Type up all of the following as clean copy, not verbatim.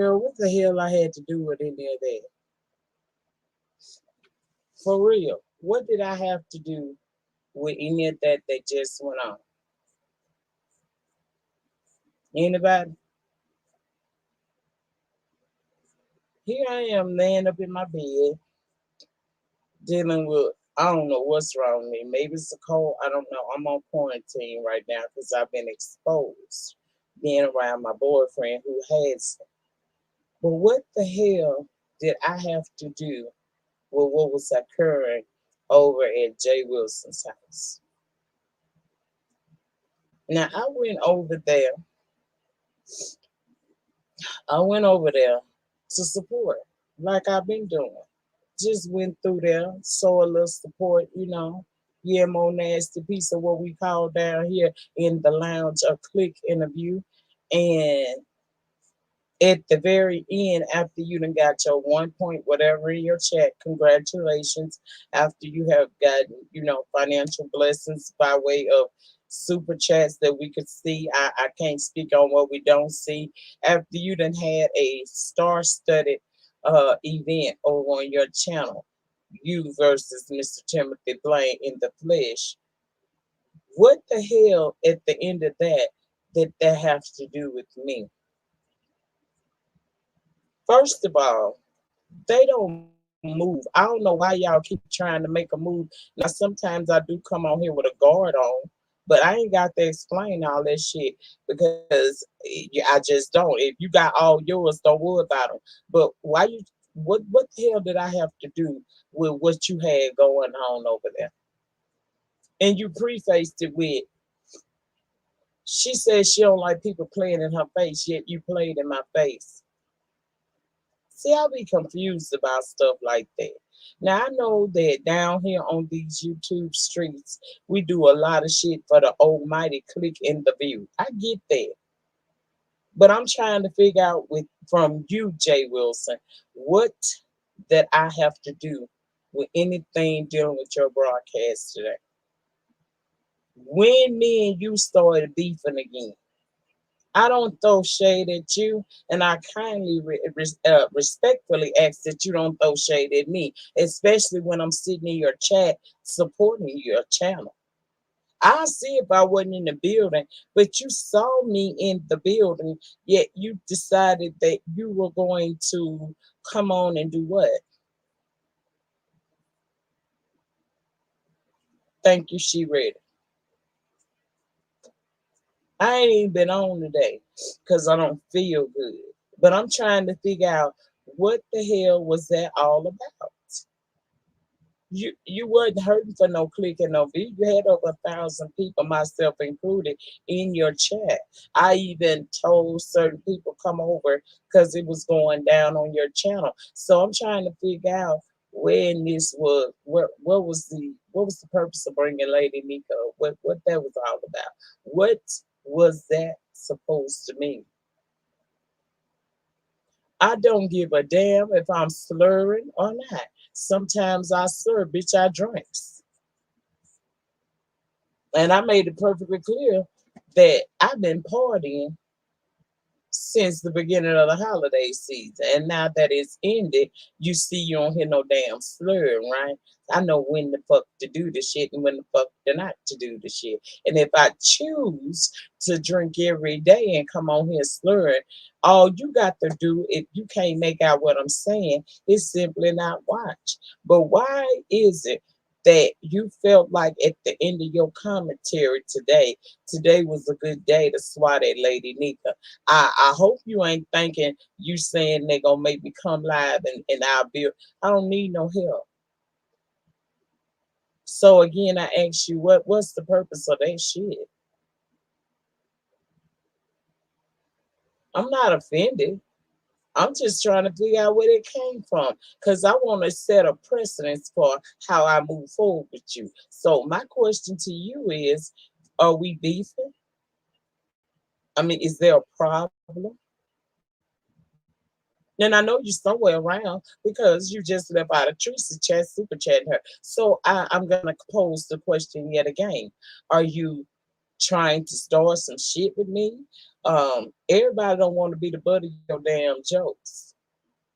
Girl, what the hell I had to do with any of that? For real. What did I have to do with any of that that just went on? Anybody? Here I am laying up in my bed dealing with, I don't know what's wrong with me. Maybe it's a cold. I don't know. I'm on quarantine right now because I've been exposed being around my boyfriend who has it. But what the hell did I have to do with what was occurring over at Jay Wilson's house? Now I went over there. I went over there to support, like I've been doing. Just went through there, saw a little support, Yeah, more nasty piece of what we call down here in the lounge a click interview. And at the very end, after you done got your 1 point whatever in your check, congratulations. After you have gotten, financial blessings by way of super chats that we could see. I can't speak on what we don't see. After you done had a star-studded event over on your channel, you versus Mr. Timothy Blaine in the flesh. What the hell at the end of that did that have to do with me? First of all, they don't move. I don't know why y'all keep trying to make a move. Now, sometimes I do come on here with a guard on, but I ain't got to explain all that shit because I just don't. If you got all yours, don't worry about them. But why you? What the hell did I have to do with what you had going on over there? And you prefaced it with, she says she don't like people playing in her face, yet you played in my face. See, I'll be confused about stuff like that. Now, I know that down here on these YouTube streets, we do a lot of shit for the almighty click in the view. I get that. But I'm trying to figure out from you, Jay Wilson, what that I have to do with anything dealing with your broadcast today. When me and you started beefing again, I don't throw shade at you, and I kindly, respectfully ask that you don't throw shade at me, especially when I'm sitting in your chat supporting your channel. I see if I wasn't in the building, but you saw me in the building, yet you decided that you were going to come on and do what? Thank you, she read it. I ain't even been on today because I don't feel good. But I'm trying to figure out what the hell was that all about. You wasn't hurting for no click and no view. You had over 1,000 people, myself included, in your chat. I even told certain people come over because it was going down on your channel. So I'm trying to figure out when this was, what was the purpose of bringing Lady Nika, what that was all about. What was that supposed to mean? I don't give a damn if I'm slurring or not. Sometimes I slur, bitch, I drinks. And I made it perfectly clear that I've been partying since the beginning of the holiday season. And now that it's ended, you see you don't hear no damn slurring, right? I know when the fuck to do the shit and when the fuck to not to do the shit. And if I choose to drink every day and come on here slurring, all you got to do, if you can't make out what I'm saying, is simply not watch. But why is it that you felt like at the end of your commentary today was a good day to swat at Lady Nika? I hope you ain't thinking you saying they gonna make me come live and I'll be, I don't need no help. So again, I ask you, what's the purpose of that shit? I'm not offended. I'm just trying to figure out where it came from because I want to set a precedence for how I move forward with you. So my question to you is, are we beefing? I mean, is there a problem? And I know you're somewhere around because you just left out of Tracy chat, super chatting her. So I'm going to pose the question yet again. Are you trying to start some shit with me. Everybody don't want to be the butt of your damn jokes.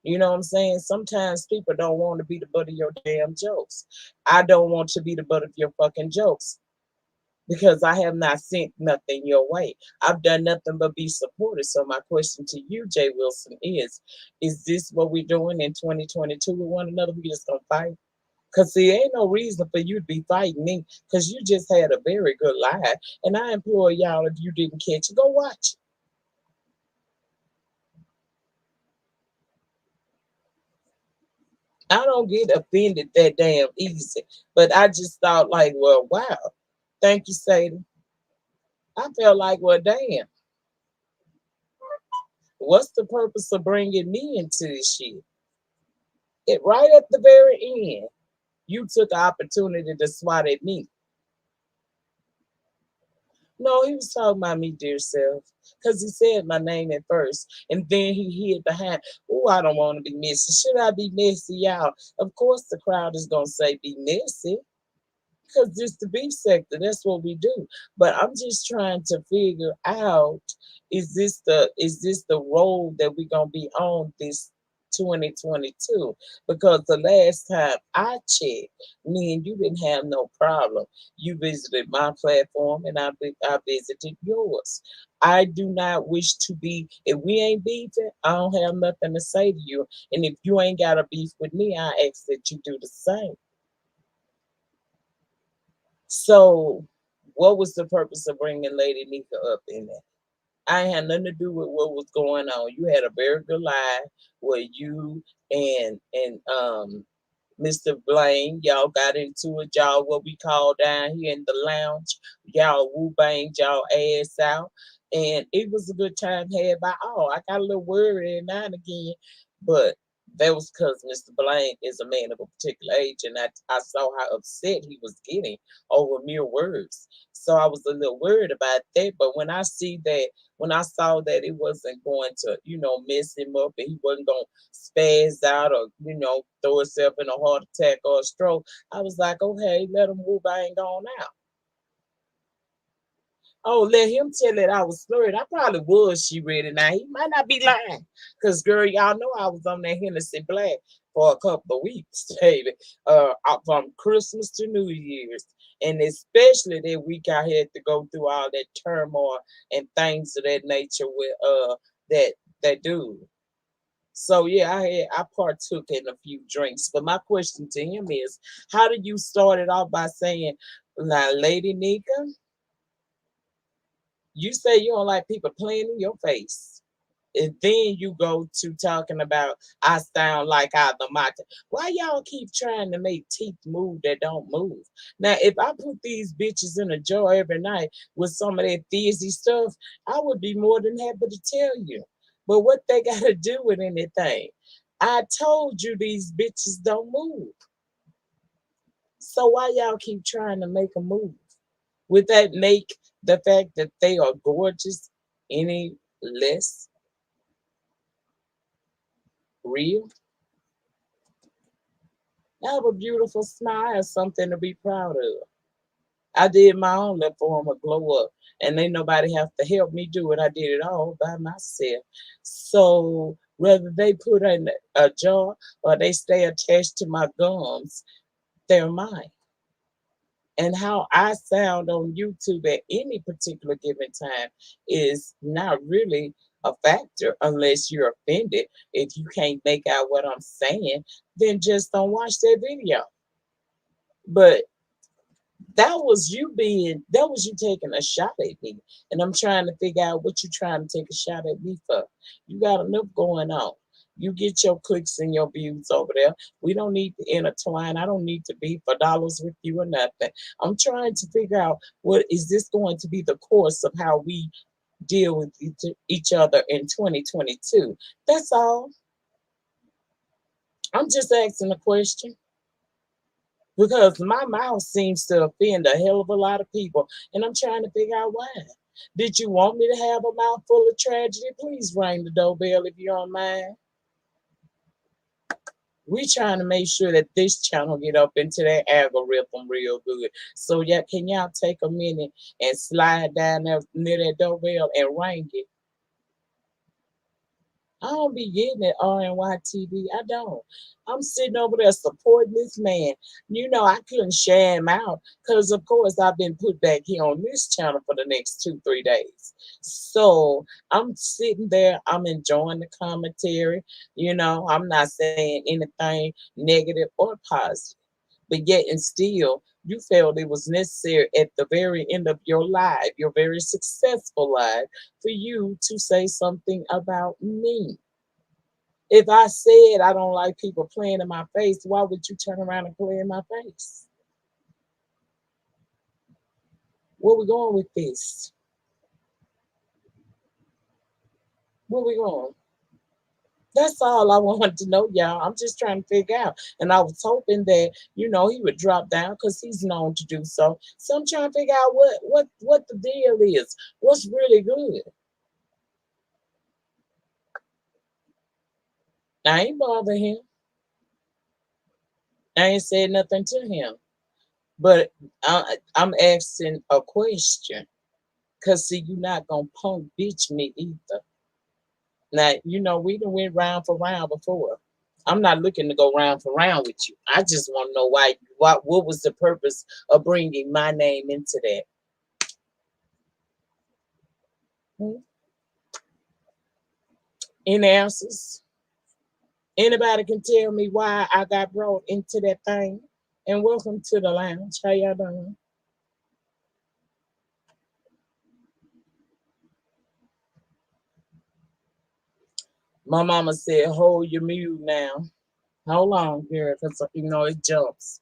You know what I'm saying? Sometimes people don't want to be the butt of your damn jokes. I don't want to be the butt of your fucking jokes because I have not sent nothing your way. I've done nothing but be supportive. So my question to you, Jay Wilson, is this what we're doing in 2022 with one another? We just gonna fight? Cause see, ain't no reason for you to be fighting me, cause you just had a very good lie. And I implore y'all, if you didn't catch it, go watch it. I don't get offended that damn easy. But I just thought like, well, wow. Thank you, Sadie. I felt like, well, damn. What's the purpose of bringing me into this shit? It right at the very end, you took the opportunity to swat at me. No, he was talking about me, dear self, because he said my name at first, and then he hid behind, oh, I don't want to be messy. Should I be messy, y'all? Of course, the crowd is going to say be messy. Because this the beef sector, that's what we do. But I'm just trying to figure out, is this the role that we're gonna be on this 2022? Because the last time I checked, me and you didn't have no problem. You visited my platform and I visited yours. I do not wish to be, if we ain't beefing, I don't have nothing to say to you. And if you ain't got a beef with me, I ask that you do the same. So, what was the purpose of bringing Lady Nika up in there? I ain't had nothing to do with what was going on. You had a very good lie where you and Mr. Blaine, y'all got into it, y'all what we call down here in the lounge. Y'all woo banged y'all ass out. And it was a good time had by all. I got a little worried now and again, but that was because Mr. Blaine is a man of a particular age, and I saw how upset he was getting over mere words. So I was a little worried about that. But when I saw that it wasn't going to, mess him up and he wasn't going to spaz out or, throw himself in a heart attack or a stroke, I was like, okay, let him move. I ain't gone out. Oh, let him tell it I was slurred. I probably was she ready now. He might not be lying. Because, girl, y'all know I was on that Hennessy Black for a couple of weeks, baby. From Christmas to New Year's. And especially that week I had to go through all that turmoil and things of that nature with that dude. So yeah, I partook in a few drinks. But my question to him is, how did you start it off by saying, now, Lady Nika, you say you don't like people playing in your face. And then you go to talking about I sound like I the maca. Why y'all keep trying to make teeth move that don't move? Now, if I put these bitches in a jar every night with some of that fizzy stuff, I would be more than happy to tell you. But what they got to do with anything? I told you these bitches don't move. So why y'all keep trying to make a move? Would that make the fact that they are gorgeous any less real? I have a beautiful smile, something to be proud of. I did my own little form of glow up, and ain't nobody have to help me do it. I did it all by myself. So whether they put in a jar or they stay attached to my gums, they're mine. And how I sound on YouTube at any particular given time is not really a factor unless you're offended. If you can't make out what I'm saying, then just don't watch that video. But that was you taking a shot at me. And I'm trying to figure out what you're trying to take a shot at me for. You got enough going on. You get your clicks and your views over there. We don't need to intertwine. I don't need to be for dollars with you or nothing. I'm trying to figure out, what is this going to be the course of how we deal with each other in 2022? That's all. I'm just asking a question. Because my mouth seems to offend a hell of a lot of people, and I'm trying to figure out why. Did you want me to have a mouth full of tragedy? Please ring the doorbell if you don't mind. We trying to make sure that this channel get up into that algorithm real good. So yeah, can y'all take a minute and slide down there near that doorbell and ring it? I don't be getting it RNY TV. I don't. I'm sitting over there supporting this man. You know, I couldn't share him out because, of course, I've been put back here on this channel for the next 2, 3 days. So I'm sitting there. I'm enjoying the commentary. You know, I'm not saying anything negative or positive, but yet and still, you felt it was necessary at the very end of your life, your very successful life, for you to say something about me. If I said I don't like people playing in my face, why would you turn around and play in my face? Where we going with this? Where we going? That's all I wanted to know, y'all. I'm just trying to figure out. And I was hoping that, you know, he would drop down because he's known to do so. So I'm trying to figure out what the deal is. What's really good. I ain't bother him. I ain't said nothing to him. But I'm asking a question. Cause see, you're not gonna punk bitch me either. Now, you know, we done went round for round before. I'm not looking to go round for round with you. I just want to know what was the purpose of bringing my name into that? Hmm? Any answers? Anybody can tell me why I got brought into that thing? And welcome to the lounge. How y'all doing? My mama said, hold your mute now. Hold on, girl, because you know it jumps.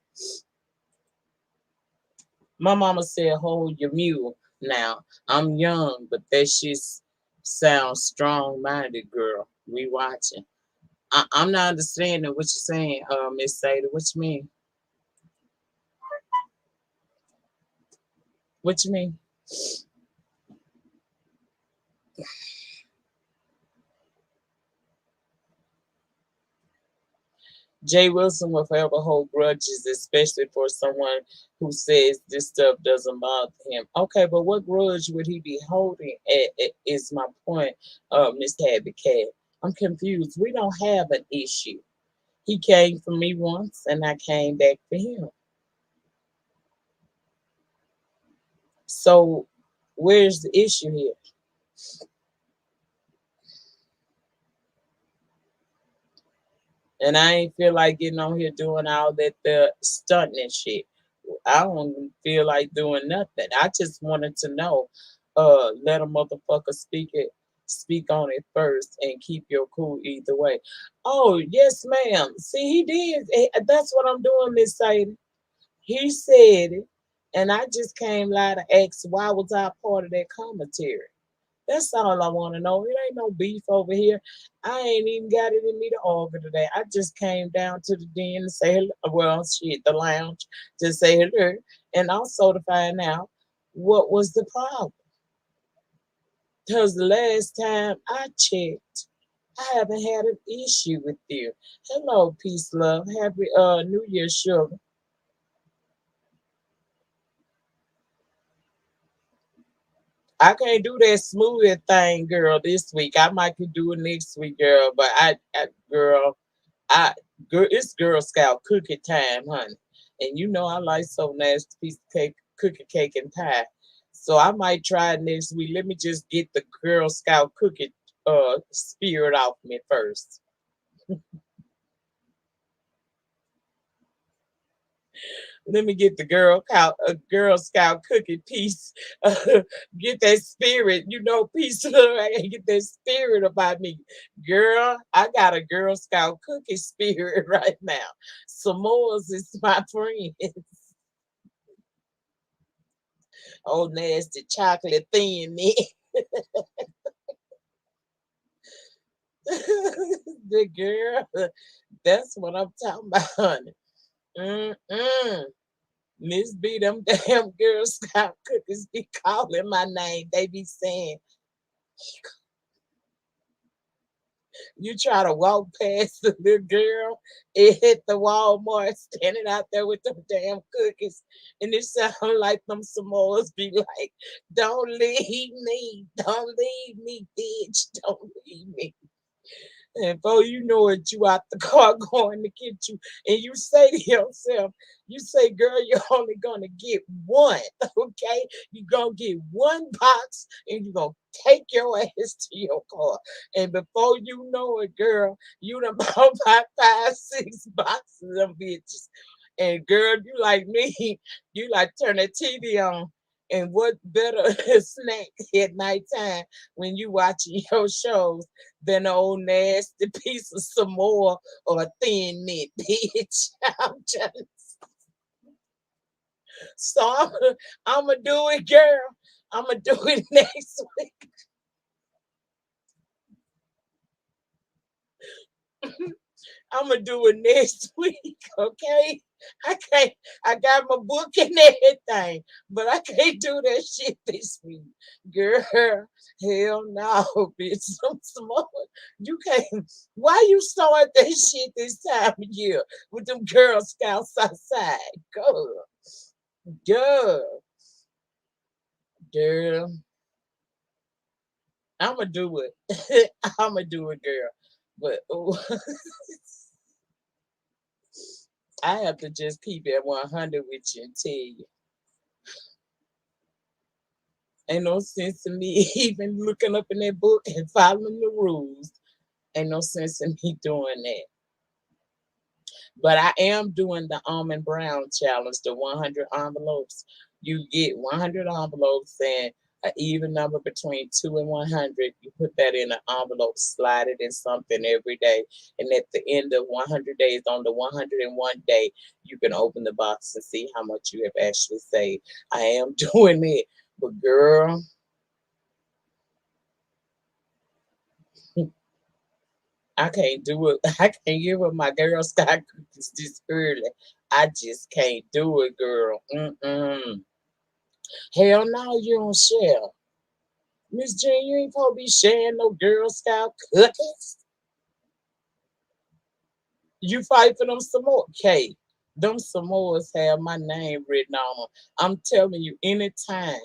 My mama said, hold your mule. Now, I'm young, but that shit sounds strong minded, girl. We watching. I'm not understanding what you're saying, Miss Sada. What you mean? What you mean? Jay Wilson will forever hold grudges, especially for someone who says this stuff doesn't bother him. Okay, but what grudge would he be holding is my point, Miss Tabby Cat. I'm confused. We don't have an issue. He came for me once and I came back for him. So where's the issue here? And I ain't feel like getting on here doing all that the stunting and shit. I don't feel like doing nothing. I just wanted to know, let a motherfucker speak on it first and keep your cool either way. Oh, yes, ma'am. See, he did. That's what I'm doing, Miss Sadie. He said it, and I just came live to ask why was I part of that commentary. That's all I want to know. It ain't no beef over here. I ain't even got it in me to argue today. I just came down to the den to say hello. Well, shit, the lounge to say hello, and also to find out what was the problem. Because the last time I checked, I haven't had an issue with you. Hello, peace, love. Happy New Year, sugar. I can't do that smoothie thing, girl, this week. I might could do it next week, girl. But girl, I, girl, it's Girl Scout cookie time, honey. And you know I like so nasty piece of cake, cookie cake and pie. So I might try it next week. Let me just get the Girl Scout cookie spirit off me first. Let me get the Girl Scout cookie piece. Get that spirit, you know, piece. I gotta get that spirit about me, girl. I got a Girl Scout cookie spirit right now. S'mores is my friend. Oh, nasty chocolate thin me. The girl. That's what I'm talking about, honey. Mm-mm. Miss B, them damn Girl Scout cookies be calling my name. They be saying, You try to walk past the little girl, it hit the Walmart standing out there with them damn cookies. And it sound like them Samoas be like, don't leave me, don't leave me, bitch, don't leave me. And before you know it, you out the car going to get you. And you say to yourself, you say, girl, you're only gonna get one. Okay? You're gonna get one box and you're gonna take your ass to your car. And before you know it, girl, you done bought about 5, 6 boxes of them bitches. And girl, you like me, you like turn the TV on. And what better snack at nighttime when you watching your shows than an old nasty piece of Samoa or a thin mint, bitch. I'm just so I'm gonna do it, girl. I'm gonna do it next week. I'm gonna do it next week, okay? I can't. I got my book and everything, but I can't do that shit this week, girl. Hell no, bitch. Some more. You can't. Why you start that shit this time of year with them Girl Scouts outside? Girl, girl, girl. I'ma do it. I'ma do it, girl. But ooh, I have to just keep it 100 with you and tell you. Ain't no sense in me even looking up in that book and following the rules. Ain't no sense in me doing that. But I am doing the almond brown challenge, the 100 envelopes. You get 100 envelopes and an even number between 2 and 100. You put that in an envelope, slide it in something every day. And at the end of 100 days, on the 101 day, you can open the box and see how much you have actually saved. I am doing it. But girl, I can't do it. I can't give up my Girl Scout cookies this early. I just can't do it, girl. Mm-mm. Hell no, you don't share. Miss Jean, you ain't supposed to be sharing no Girl Scout cookies. You fight for them Samoa. Okay, them Samoas have my name written on them. I'm telling you, anytime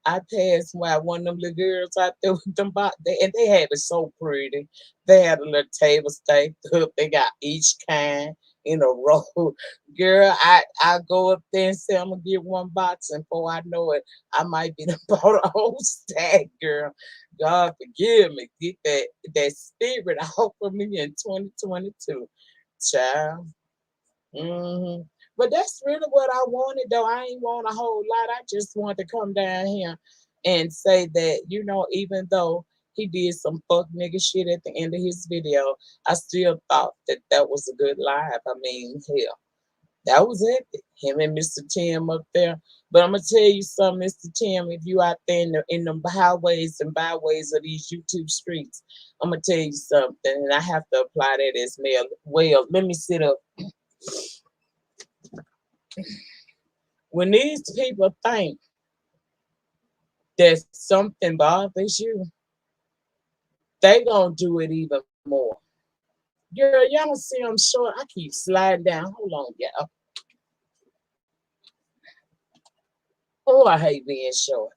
I passed by one of them little girls out there with them and they had it so pretty. They had a little table staked up. They got each kind in a row. Girl, I go up there and say I'm gonna get one box, and before I know it, I might be the bought a whole stack, girl. God forgive me. Get that spirit off of me in 2022. Child. But that's really what I wanted, though. I ain't want a whole lot. I just wanted to come down here and say that, even though he did some fuck nigga shit at the end of his video, I still thought that that was a good live. I mean, hell, that was it. Him and Mr. Tim up there. But I'm gonna tell you something, Mr. Tim. If you out there in the highways and byways of these YouTube streets, I'm gonna tell you something, and I have to apply that as well. Well, let me sit up. When these people think that something bothers you, they gonna do it even more. Girl, y'all see I'm short. I keep sliding down. Hold on, y'all. Oh, I hate being short.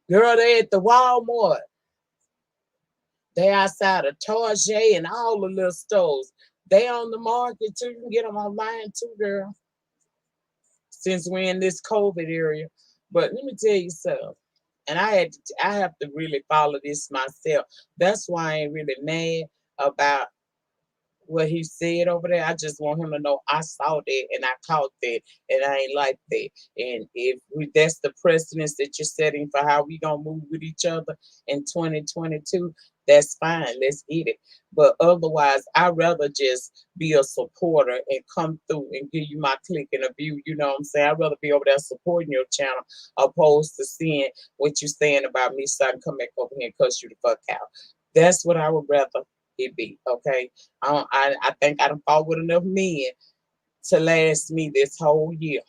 Girl, they at the Walmart. They outside of Target and all the little stores. They on the market too. You can get them online too, girl. Since we're in this COVID area. But let me tell you something. And I have to really follow this myself. That's why I ain't really mad about what he said over there. I just want him to know I saw that and I caught that and I ain't like that. And if that's the precedence that you're setting for how we gonna move with each other in 2022, that's fine. Let's get it. But otherwise, I'd rather just be a supporter and come through and give you my click and a view. You know what I'm saying? I'd rather be over there supporting your channel opposed to seeing what you're saying about me so I can come back over here and cuss you the fuck out. That's what I would rather it be, okay? I think I done fought with enough men to last me this whole year.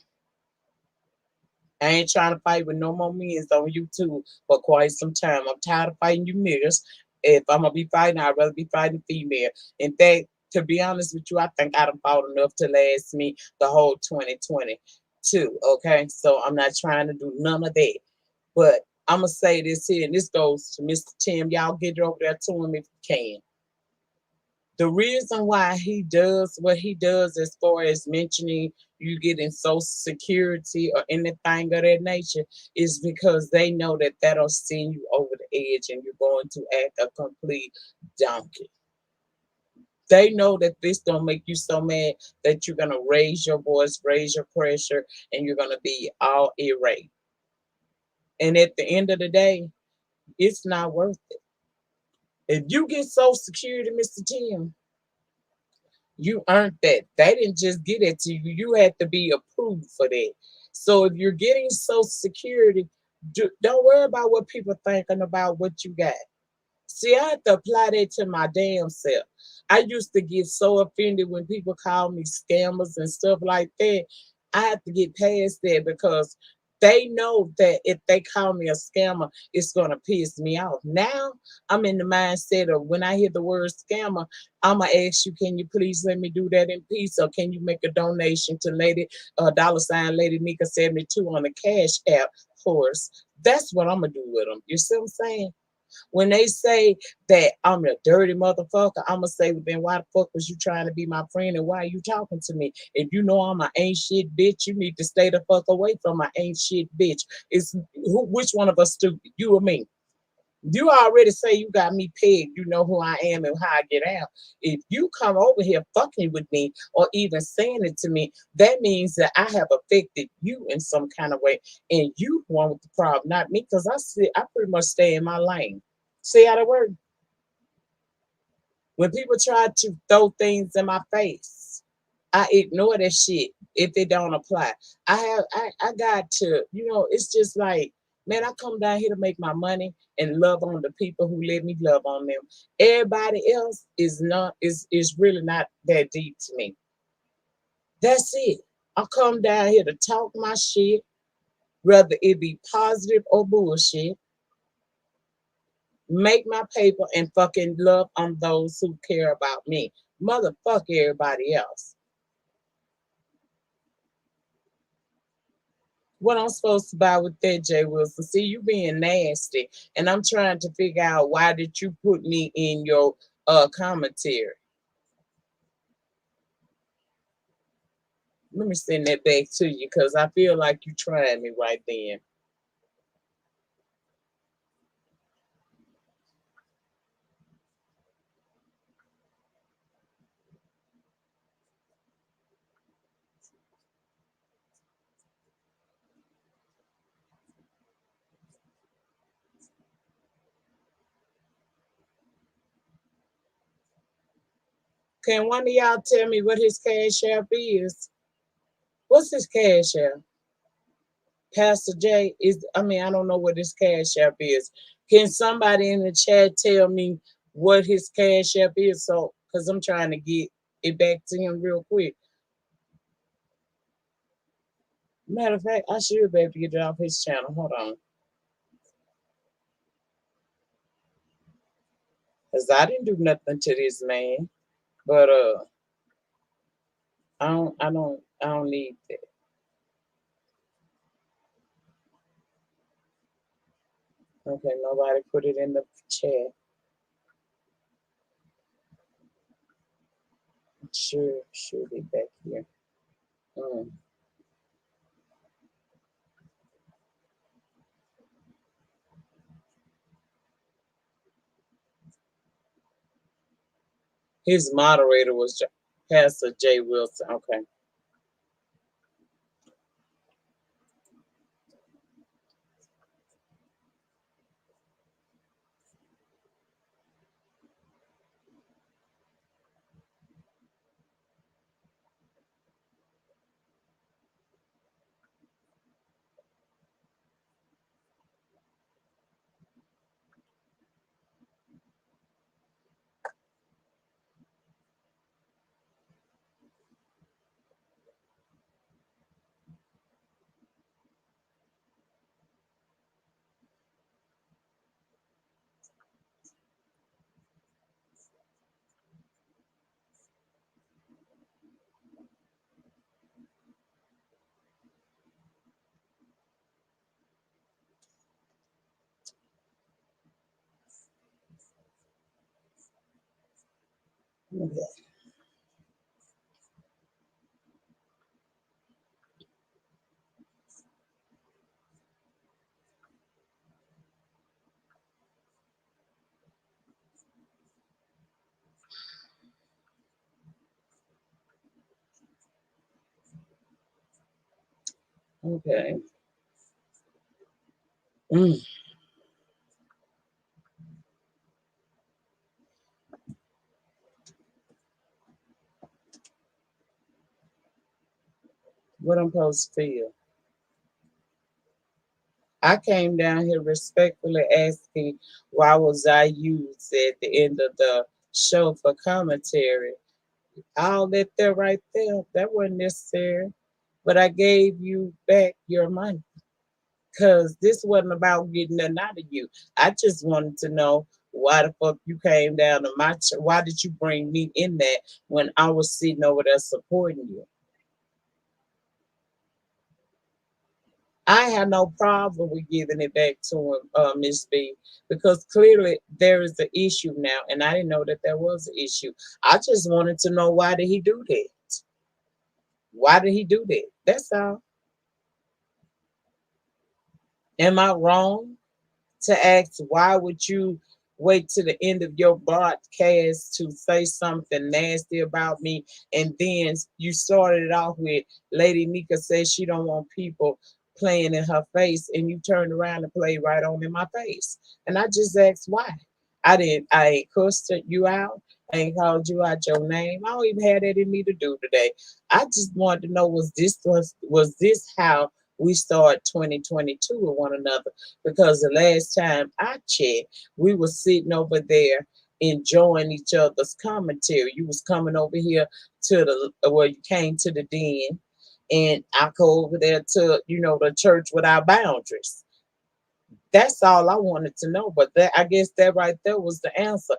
I ain't trying to fight with no more men on YouTube for quite some time. I'm tired of fighting you niggas. If I'm gonna be fighting, I'd rather be fighting female. In fact, to be honest with you, I think I done fought enough to last me the whole 2022. Okay, so I'm not trying to do none of that. But I'm gonna say this here, and this goes to Mr. Tim. Y'all get over there to him if you can. The reason why he does what he does, as far as mentioning you getting Social Security or anything of that nature, is because they know that that'll send you over the edge and you're going to act a complete donkey. They know that this don't make you so mad that you're gonna raise your voice, raise your pressure, and you're gonna be all irate. And at the end of the day, it's not worth it. If you get Social Security, Mr. Tim, you earned that. They didn't just get it to you. You had to be approved for that. So if you're getting Social Security, don't worry about what people thinking about what you got. See, I have to apply that to my damn self. I used to get so offended when people call me scammers and stuff like that. I have to get past that because they know that if they call me a scammer, it's going to piss me off. Now I'm in the mindset of when I hear the word scammer, I'm going to ask you, can you please let me do that in peace? Or can you make a donation to $LadyNyca72 on the Cash App, of course. That's what I'm going to do with them. You see what I'm saying? When they say that I'm a dirty motherfucker, I'm gonna say, well, then why the fuck was you trying to be my friend and why are you talking to me? If you know I'm an ain't shit bitch, you need to stay the fuck away from my ain't shit bitch. Which one of us stupid, you or me? You already say you got me pegged. You know who I am and how I get out. If you come over here fucking with me or even saying it to me, that means that I have affected you in some kind of way, and you one with the problem, not me, because I pretty much stay in my lane. See how that works? When people try to throw things in my face, I ignore that shit if it don't apply. I got to, it's just like, man, I come down here to make my money and love on the people who let me love on them. Everybody else is really not that deep to me. That's it. I come down here to talk my shit, whether it be positive or bullshit, make my paper, and fucking love on those who care about me. Motherfuck everybody else. What I'm supposed to buy with that, Jay Wilson? See, you being nasty, and I'm trying to figure out why did you put me in your commentary. Let me send that back to you because I feel like you trying me right then. Can one of y'all tell me what his cash app is? What's his cash app? Pastor J is, I don't know what his cash app is. Can somebody in the chat tell me what his cash app is? So, because I'm trying to get it back to him real quick. Matter of fact, I should be able to get it off his channel. Hold on. Because I didn't do nothing to this man. But I don't need that. Okay, nobody put it in the chat. Sure, should be back here. Mm. His moderator was Pastor J. Wilson. Okay. Okay. Okay. Mm. What I'm supposed to feel? I came down here respectfully asking why was I used at the end of the show for commentary. All that there right there, that wasn't necessary. But I gave you back your money because this wasn't about getting nothing out of you. I just wanted to know why the fuck you came down to my church. Why did you bring me in that when I was sitting over there supporting you? I have no problem with giving it back to him, Miss B, because clearly there is an issue now, and I didn't know that there was an issue. I just wanted to know why did he do that? Why did he do that? That's all. Am I wrong to ask why would you wait to the end of your broadcast to say something nasty about me, and then you started it off with Lady Nika says she don't want people playing in her face, and you turned around and played right on in my face, and I just asked why. I ain't cussed you out. I ain't called you out your name. I don't even have that in me to do today. I just wanted to know was this how we start 2022 with one another? Because the last time I checked, we were sitting over there enjoying each other's commentary. You was coming over here to you came to the den, and I go over there to the church without boundaries. That's all I wanted to know. But that, I guess that right there was the answer.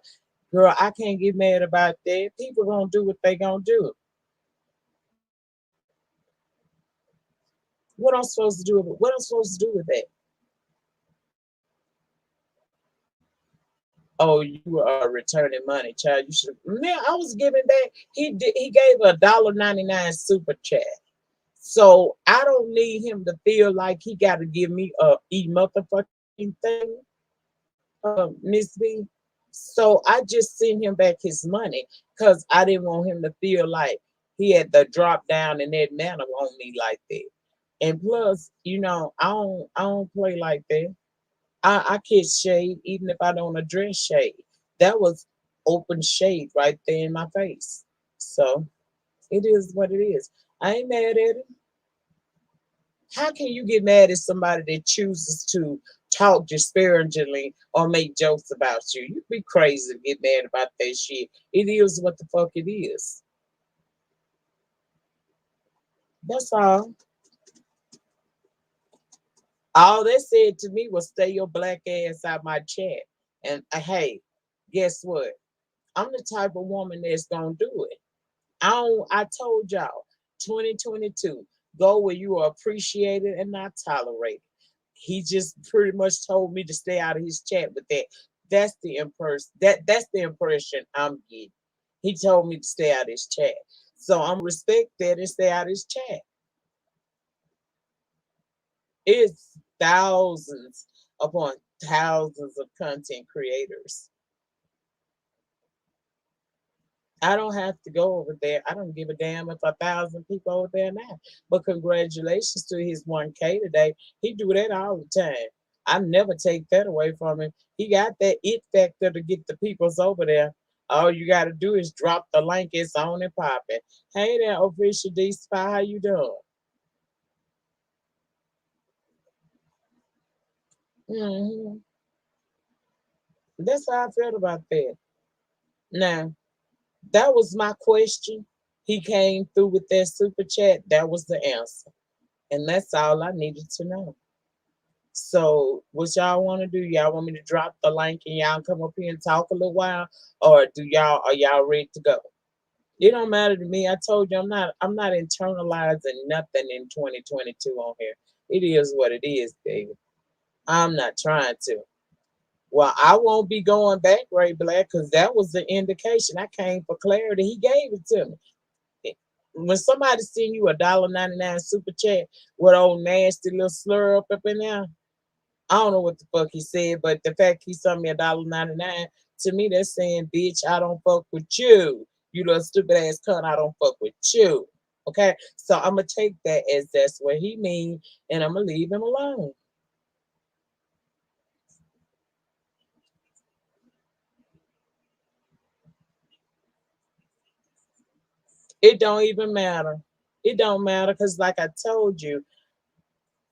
Girl, I can't get mad about that. People gonna do what they gonna do. What I'm supposed to do with it? What I'm supposed to do with that? Oh, you are returning money, child. You should. Man, I was giving back. He gave $1.99 super chat. So I don't need him to feel like he got to give me a motherfucking thing, Miss B. So I just sent him back his money because I didn't want him to feel like he had to drop down in that manner on me like that. And plus, I don't play like that. I kiss shade even if I don't address shade. That was open shade right there in my face. So it is what it is. I ain't mad at it. How can you get mad at somebody that chooses to talk disparagingly or make jokes about you? You'd be crazy to get mad about that shit. It is what the fuck it is. That's all. All they said to me was stay your black ass out my chat. And hey, guess what? I'm the type of woman that's gonna do it. I told y'all, 2022, go where you are appreciated and not tolerated. He just pretty much told me to stay out of his chat with that. That's the impression I'm getting. He told me to stay out of his chat. So I'm respect that and stay out of his chat. It's thousands upon thousands of content creators. I don't have to go over there. I don't give a damn if 1,000 people over there now. But congratulations to his 1K today. He do that all the time. I never take that away from him. He got that it factor to get the peoples over there. All you got to do is drop the link. It's on and popping. Hey there, official D Spy. How you doing? hmm That's how I felt about that. Now, that was my question. He came through with that super chat. That was the answer. And that's all I needed to know. So, what y'all want to do? Y'all want me to drop the link and y'all come up here and talk a little while, or are y'all ready to go? It don't matter to me. I told you I'm not internalizing nothing in 2022 on here. It is what it is, baby. I'm not trying to. Well, I won't be going back, Ray Black, because that was the indication. I came for clarity. He gave it to me. When somebody send you $1.99 super chat with old nasty little slur up in there, I don't know what the fuck he said, but the fact he sent me $1.99, to me that's saying, bitch, I don't fuck with you. You little stupid ass cunt, I don't fuck with you. Okay? So I'm gonna take that as that's what he mean, and I'm gonna leave him alone. It don't even matter. It don't matter because like I told you,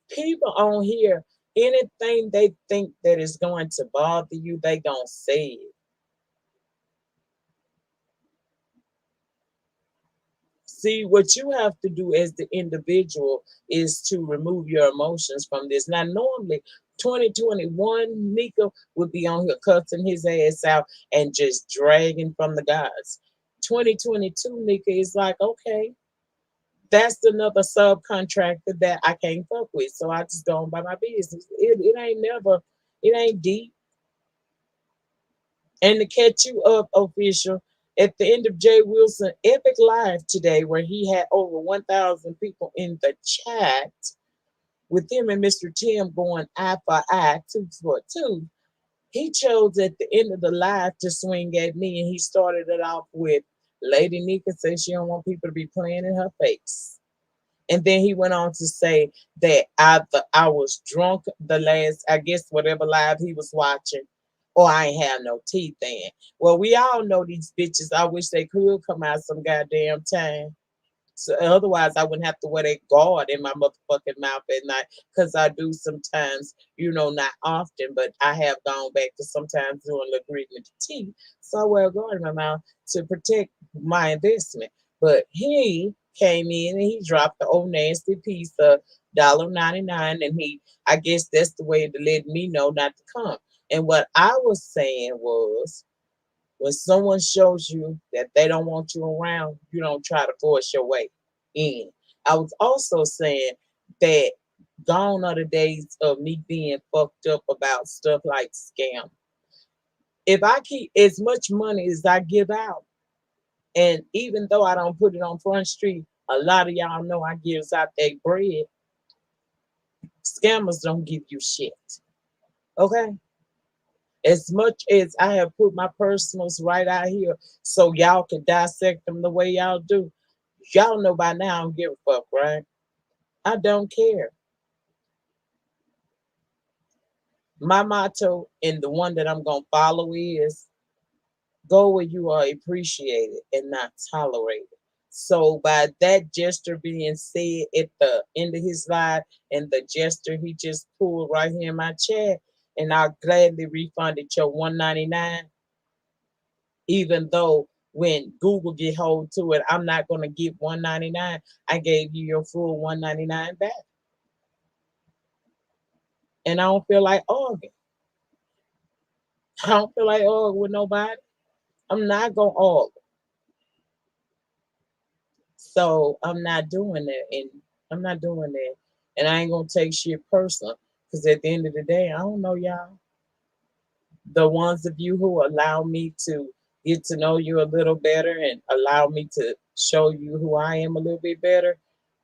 people on here, anything they think that is going to bother you, they gonna say it. See, what you have to do as the individual is to remove your emotions from this. Now, normally, 2021, Nika would be on here cussing his ass out and just dragging from the gods. 2022, Nika is like, okay, that's another subcontractor that I can't fuck with. So I just go on by my business. It ain't never, it ain't deep. And to catch you up, official, at the end of Jay Wilson epic live today, where he had over 1,000 people in the chat, with him and Mr. Tim going eye for eye, tooth for tooth, he chose at the end of the live to swing at me, and he started it off with, Lady Nika says she don't want people to be playing in her face. And then he went on to say that I was drunk the last, I guess, whatever live he was watching, or I ain't have no teeth in. Well, we all know these bitches. I wish they could come out some goddamn time. So otherwise, I wouldn't have to wear that guard in my motherfucking mouth at night. Because I do sometimes, not often, but I have gone back to sometimes doing a little gritting of the teeth. So I wear a guard in my mouth to protect my investment. But he came in and he dropped the old nasty piece of $1.99, and I guess that's the way to let me know not to come. And what I was saying was, when someone shows you that they don't want you around, you don't try to force your way in. I was also saying that gone are the days of me being fucked up about stuff like scam. If I keep as much money as I give out, and even though I don't put it on Front Street, a lot of y'all know I gives out that bread. Scammers don't give you shit. Okay? As much as I have put my personals right out here so y'all can dissect them the way y'all do, y'all know by now I don't give a fuck, right? I don't care. My motto and the one that I'm going to follow is, go where you are appreciated and not tolerated. So by that gesture being said at the end of his life, and the gesture he just pulled right here in my chat, and I'll gladly refunded your 199, even though when Google get hold to it, I'm not gonna get 199. I gave you your full 199 back. And I don't feel like arguing. I don't feel like arguing with nobody. I'm not gonna argue. So I'm not doing that. And I'm not doing that. And I ain't gonna take shit personal. Cause at the end of the day, I don't know y'all. The ones of you who allow me to get to know you a little better and allow me to show you who I am a little bit better,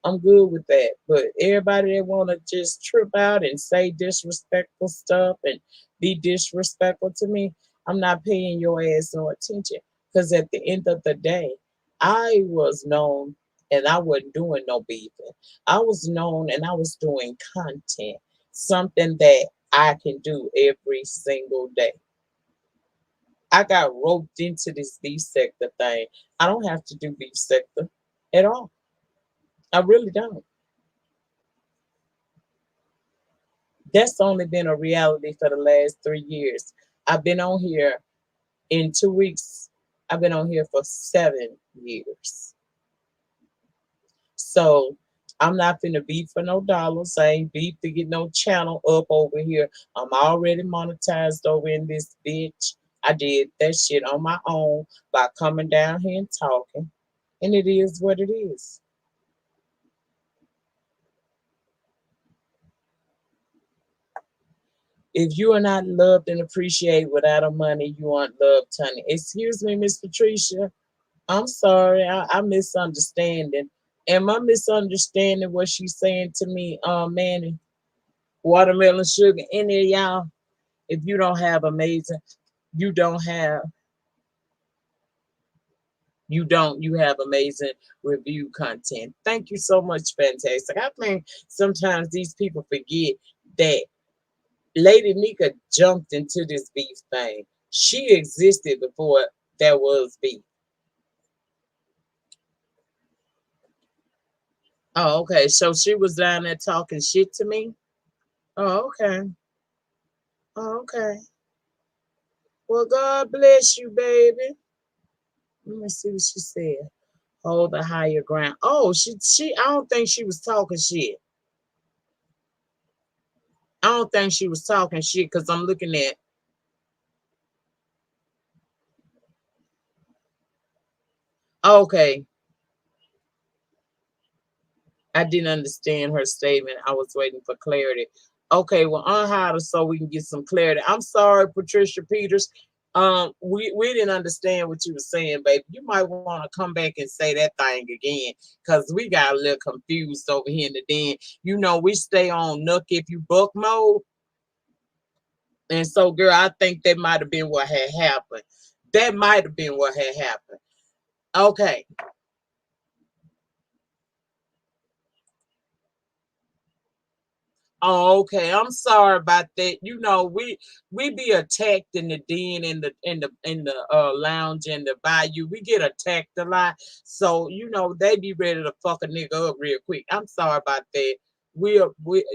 I'm good with that. But everybody that want to just trip out and say disrespectful stuff and be disrespectful to me, I'm not paying your ass no attention. Because at the end of the day, I was known and I wasn't doing no beefing. I was known and I was doing content, something that I can do every single day. I got roped into this beef sector thing. I don't have to do beef sector at all. I really don't. That's only been a reality for the last 3 years. I've been on here in 2 weeks. I've been on here for 7 years. So I'm not finna beef for no dollars. I ain't beef to get no channel up over here. I'm already monetized over in this bitch. I did that shit on my own by coming down here and talking. And it is what it is. If you are not loved and appreciated without a money, you aren't loved, honey. Excuse me, Miss Patricia. I'm sorry, I'm misunderstanding. Am I misunderstanding what she's saying to me, Manny? Watermelon sugar, any of y'all? If you don't have amazing, you don't have, you have amazing review content. Thank you so much, fantastic. I think sometimes these people forget that Lady Nika jumped into this beef thing. She existed before there was beef. Oh, okay. So she was down there talking shit to me. Oh, okay. Oh, okay. Well, God bless you, baby. Let me see what she said. Hold the higher ground. Oh, she I don't think she was talking shit. I don't think she was talking shit because I'm looking at. Okay. I didn't understand her statement. I was waiting for clarity. Okay, well, unhide her so we can get some clarity. I'm sorry, Patricia Peters. We didn't understand what you were saying, baby. You might want to come back and say that thing again, because we got a little confused over here in the den. You know, we stay on Nook if you book mode. And so, girl, I think that might have been what had happened. That might have been what had happened. Okay. Oh, okay. I'm sorry about that. You know, we be attacked in the den, in the lounge, in the Bayou. We get attacked a lot. So, you know, they be ready to fuck a nigga up real quick. I'm sorry about that. We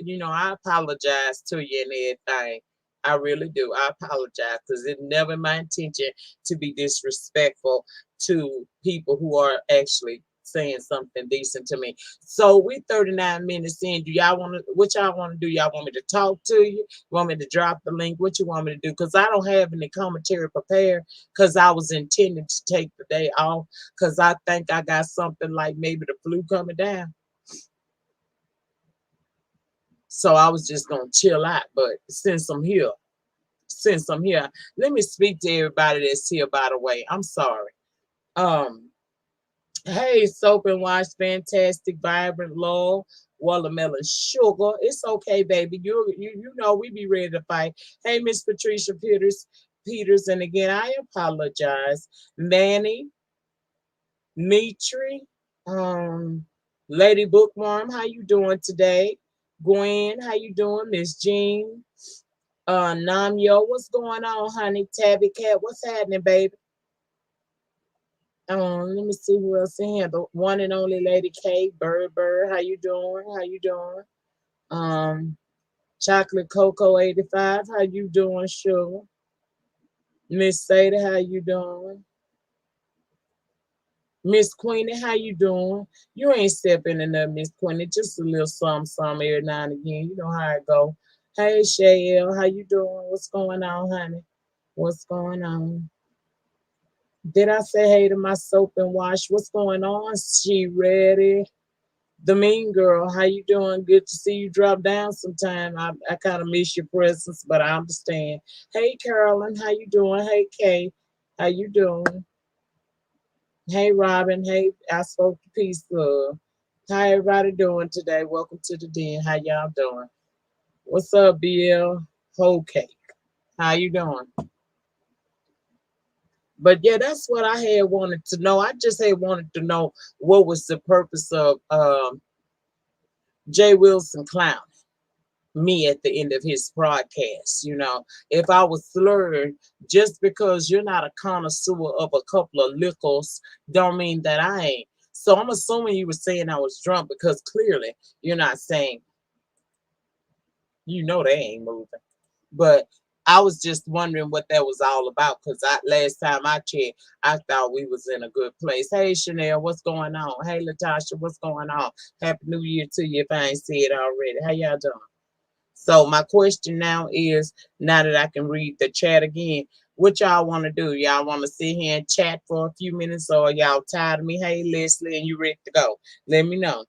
you know, I apologize to you and everything. I really do. I apologize because it's never my intention to be disrespectful to people who are actually saying something decent to me. So we 39 minutes in. Do y'all want to? What y'all want to do? Y'all want me to talk to you? You want me to drop the link? What you want me to do? Because I don't have any commentary prepared. Because I was intending to take the day off. Because I think I got something like maybe the flu coming down. So I was just gonna chill out. But since I'm here, let me speak to everybody that's here. By the way, I'm sorry. Um, Hey, soap and wash, fantastic, vibrant, love, watermelon sugar. It's okay, baby. You know we be ready to fight. Hey, Miss Patricia Peters, and again I apologize. Manny, Mitri, um, Lady Bookworm, how you doing today? Gwen, how you doing? Miss Jean, Namyo, what's going on, honey? Tabby Cat, what's happening, baby? Let me see who else in here. The one and only Lady K, Bird, how you doing? How you doing? Um, Chocolate Cocoa 85, how you doing, sugar? Miss Sada, how you doing? Miss Queenie, how you doing? You ain't stepping in there, Miss Queenie. Just a little some every now and again. You know how it go. Hey, Shayelle, how you doing? What's going on, honey? What's going on? Did I say hey to my soap and wash? What's going on? She ready? The mean girl, how you doing? Good to see you drop down sometime. I kind of miss your presence, but I understand. Hey Carolyn, how you doing? Hey Kay, how you doing? Hey Robin, hey, I spoke to Peace Love. How everybody doing today? Welcome to the den. How y'all doing? What's up, BL? Whole cake. How you doing? But yeah, that's what I had wanted to know. I just had wanted to know what was the purpose of Jay Wilson clown me at the end of his broadcast. You know, if I was slurred, just because you're not a connoisseur of a couple of liquors, don't mean that I ain't. So I'm assuming you were saying I was drunk because clearly you're not saying, you know, they ain't moving. But I was just wondering what that was all about because last time I checked, I thought we was in a good place. Hey Chanel, what's going on? Hey Latasha, what's going on? Happy New Year to you if I ain't said it already. How y'all doing? So my question now is, now that I can read the chat again, what y'all want to do? Y'all want to sit here and chat for a few minutes, or y'all tired of me? Hey Leslie, and you ready to go? Let me know.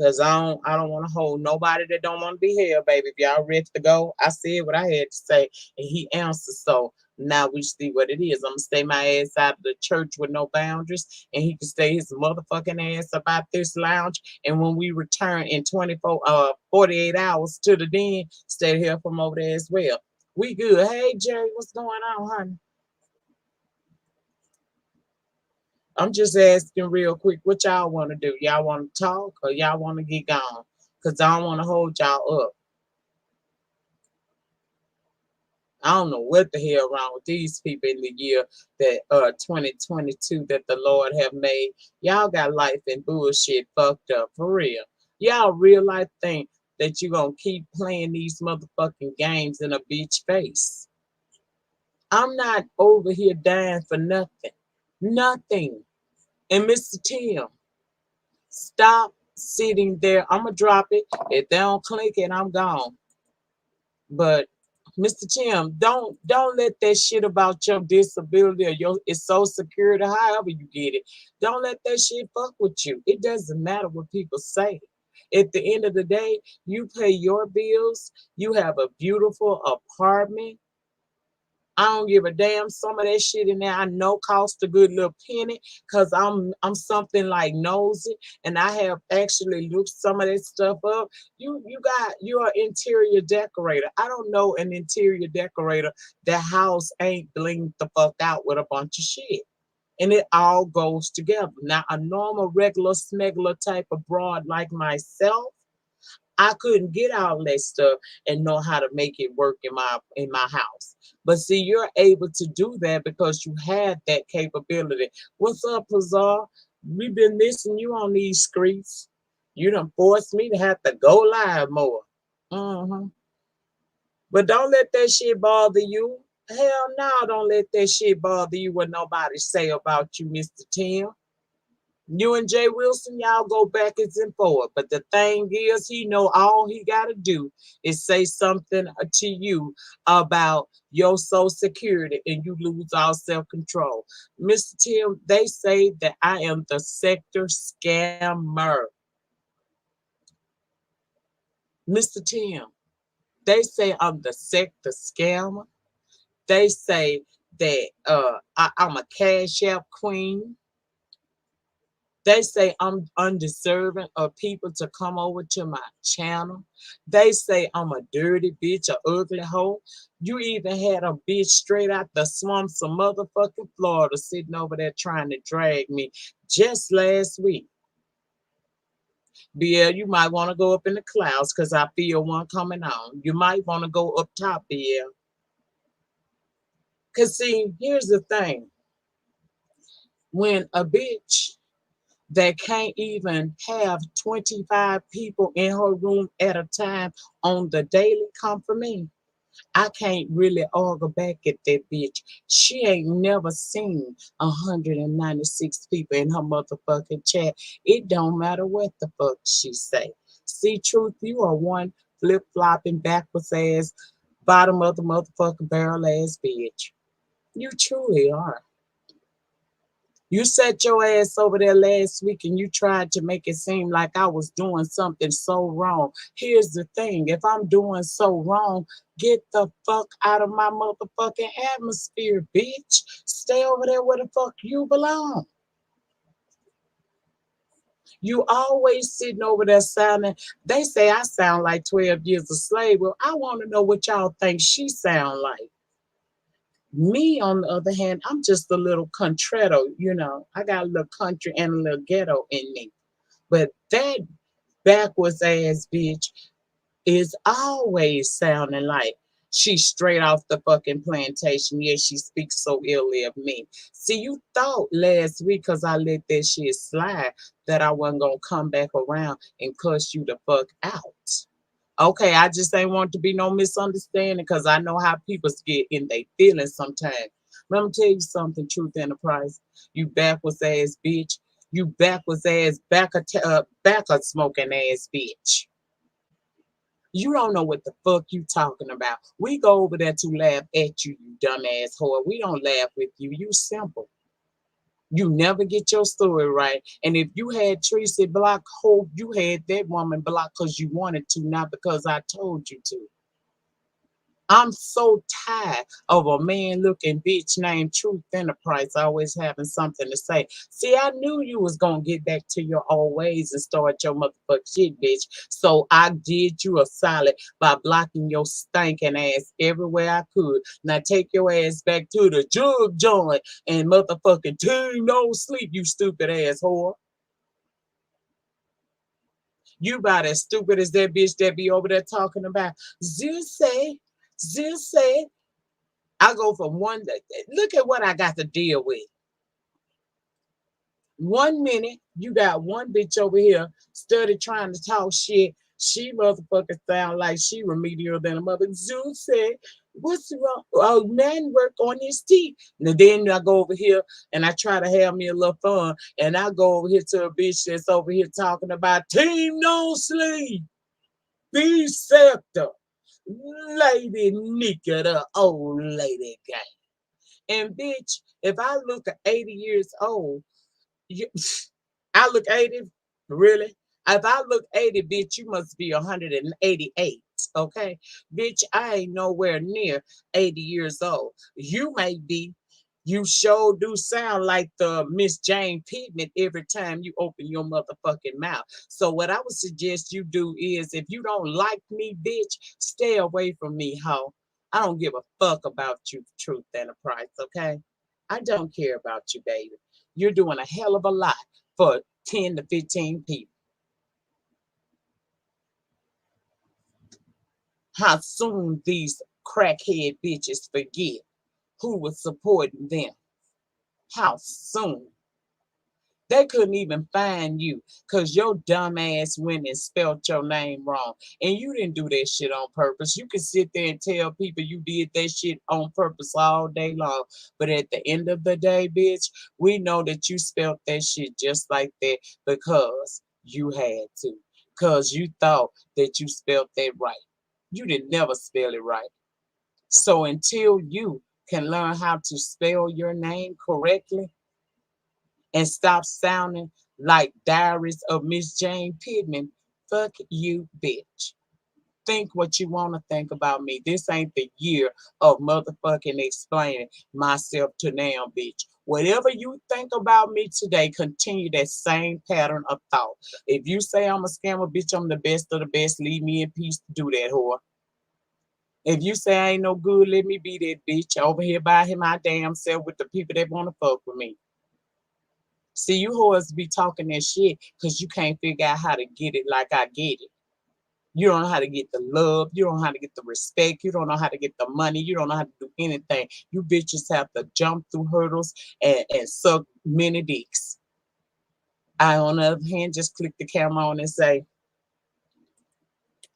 Cause I don't want to hold nobody that don't want to be here, baby. If y'all ready to go, I said what I had to say, and he answered. So now we see what it is. I'm gonna stay my ass out of the church with no boundaries, and he can stay his motherfucking ass about this lounge. And when we return in 48 hours to the den, stay here from over there as well. We good. Hey Jerry, what's going on, honey? I'm just asking real quick, what y'all want to do? Y'all want to talk or y'all want to get gone? Cause I don't want to hold y'all up. I don't know what the hell wrong with these people in the year that 2022 that the Lord have made. Y'all got life and bullshit fucked up for real. Y'all real life think that you gonna keep playing these motherfucking games in a bitch face. I'm not over here dying for nothing. Nothing. And Mr. Tim, stop sitting there. I'ma drop it. If they don't click it, I'm gone. But Mr. Tim, don't let that shit about your disability or your it's so secure to however you get it. Don't let that shit fuck with you. It doesn't matter what people say. At the end of the day, you pay your bills, you have a beautiful apartment. I don't give a damn. Some of that shit in there I know cost a good little penny because I'm something like nosy and I have actually looked some of that stuff up. You're an interior decorator. I don't know an interior decorator that house ain't blinged the fuck out with a bunch of shit. And it all goes together. Now a normal regular smuggler type of broad like myself, I couldn't get all that stuff and know how to make it work in my house. But see, you're able to do that because you had that capability. What's up, Pazar? We've been missing you on these streets. You done forced me to have to go live more. hmm But don't let that shit bother you. Hell no, don't let that shit bother you what nobody say about you, Mr. Tim. You and Jay Wilson, y'all go backwards and forward. But the thing is, he know all he gotta do is say something to you about your social security and you lose all self-control. Mr. Tim, they say that I am the sector scammer. Mr. Tim, they say I'm the sector scammer. They say that I'm a cash app queen. They say I'm undeserving of people to come over to my channel. They say I'm a dirty bitch, a ugly hoe. You even had a bitch straight out the swamps of motherfucking Florida sitting over there trying to drag me just last week. Bill, you might want to go up in the clouds because I feel one coming on. You might want to go up top, Bill. Because see, here's the thing. When a bitch that can't even have 25 people in her room at a time on the daily come for me, I can't really argue back at that bitch. She ain't never seen 196 people in her motherfucking chat. It don't matter what the fuck she say. See, truth, you are one flip-flopping backwards ass, bottom of the motherfucking barrel ass bitch. You truly are. You set your ass over there last week and you tried to make it seem like I was doing something so wrong. Here's the thing. If I'm doing so wrong, get the fuck out of my motherfucking atmosphere, bitch. Stay over there where the fuck you belong. You always sitting over there sounding, they say I sound like 12 years a slave. Well, I want to know what y'all think she sound like. Me, on the other hand, I'm just a little contretto. I got a little country and a little ghetto in me. But that backwards ass bitch is always sounding like she's straight off the fucking plantation. Yet she speaks so illy of me. See, you thought last week because I let that shit slide that I wasn't going to come back around and cuss you the fuck out. Okay, I just ain't want to be no misunderstanding because I know how people get in their feelings sometimes. Let me tell you something, Truth Enterprise. You backwards ass bitch. You backwards ass backer smoking ass bitch. You don't know what the fuck you talking about. We go over there to laugh at you, you dumb ass whore. We don't laugh with you. You simple. You never get your story right. And if you had Tracy blocked, hope you had that woman blocked because you wanted to, not because I told you to. I'm so tired of a man looking bitch named Truth Enterprise always having something to say. See, I knew you was gonna get back to your old ways and start your motherfucking shit, bitch. So I did you a solid by blocking your stinking ass everywhere I could. Now take your ass back to the jug joint and motherfucking team no sleep, you stupid ass whore. You about as stupid as that bitch that be over there talking about Zeus say, Zeus say. I go from one. Look at what I got to deal with. 1 minute, you got one bitch over here study trying to talk shit. She motherfucker sound like she remedial than a mother. Zeus said, "What's wrong? Oh, man, work on his teeth." And then I go over here and I try to have me a little fun, and I go over here to a bitch that's over here talking about team no sleep, be scepter, Lady Nika, the old lady guy. And bitch, if I look at 80 years old, you, I look 80, really? If I look 80, bitch, you must be 188. Okay? Bitch, I ain't nowhere near 80 years old. You may be. You sure do sound like the Miss Jane Pittman every time you open your motherfucking mouth. So what I would suggest you do is, if you don't like me, bitch, stay away from me, hoe. I don't give a fuck about you, Truth Enterprise, okay? I don't care about you, baby. You're doing a hell of a lot for 10 to 15 people. How soon these crackhead bitches forget who was supporting them? How soon? They couldn't even find you because your dumb ass went and spelled your name wrong. And you didn't do that shit on purpose. You can sit there and tell people you did that shit on purpose all day long. But at the end of the day, bitch, we know that you spelled that shit just like that because you had to. Because you thought that you spelled that right. You didn't never spell it right. So until you can learn how to spell your name correctly, and stop sounding like Diaries of Miss Jane Pittman, fuck you, bitch. Think what you want to think about me. This ain't the year of motherfucking explaining myself to now, bitch. Whatever you think about me today, continue that same pattern of thought. If you say I'm a scammer, bitch, I'm the best of the best. Leave me in peace to do that, whore. If you say I ain't no good, let me be that bitch over here by him my damn self with the people that want to fuck with me. See, you whores be talking that shit because you can't figure out how to get it like I get it. You don't know how to get the love. You don't know how to get the respect. You don't know how to get the money. You don't know how to do anything. You bitches have to jump through hurdles and suck many dicks. I, on the other hand, just click the camera on and say,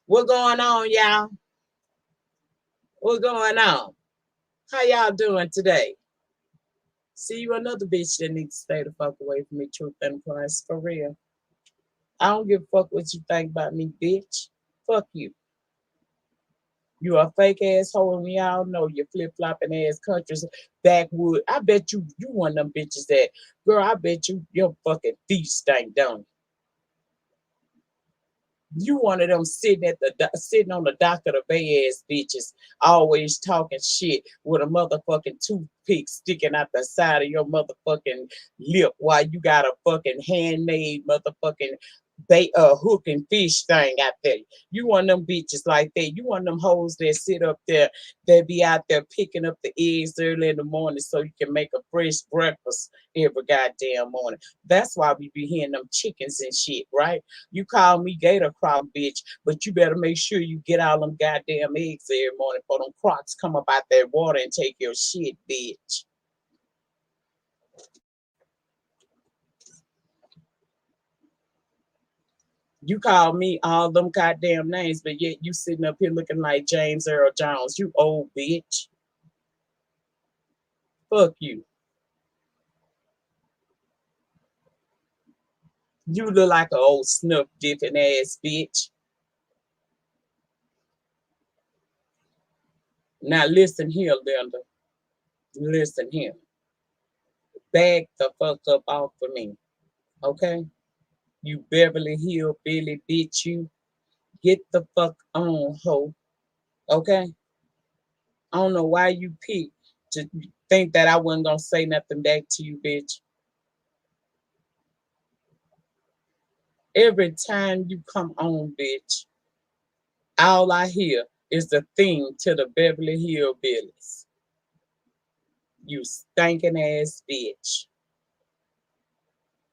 "What going on, y'all? What going on? How y'all doing today?" See, you another bitch that needs to stay the fuck away from me, Truth Enterprise, for real. I don't give a fuck what you think about me, bitch. Fuck you. You a fake asshole, and we all know you flip flopping ass countries backwood. I bet you one of them bitches that, girl. I bet your fucking feet stink, don't you? You one of them sitting on the dock of the bay ass bitches, always talking shit with a motherfucking toothpick sticking out the side of your motherfucking lip while you got a fucking handmade motherfucking hook and fish thing out there. You one of them bitches like that. You one of them hoes that sit up there, that be out there picking up the eggs early in the morning so you can make a fresh breakfast every goddamn morning. That's why we be hearing them chickens and shit, right? You call me Gator Croc, bitch, but you better make sure you get all them goddamn eggs every morning for them crocs come up out that water and take your shit, bitch. You call me all them goddamn names, but yet you sitting up here looking like James Earl Jones. You old bitch. Fuck you. You look like an old snuff dipping ass bitch. Now listen here, Linda. Listen here. back the fuck up off of me. Okay? You Beverly Hill Billy bitch, you get the fuck on, ho. Okay? I don't know why you picked to think that I wasn't gonna say nothing back to you, bitch. Every time you come on, bitch, all I hear is the theme to the Beverly Hill Billies. You stinking ass bitch.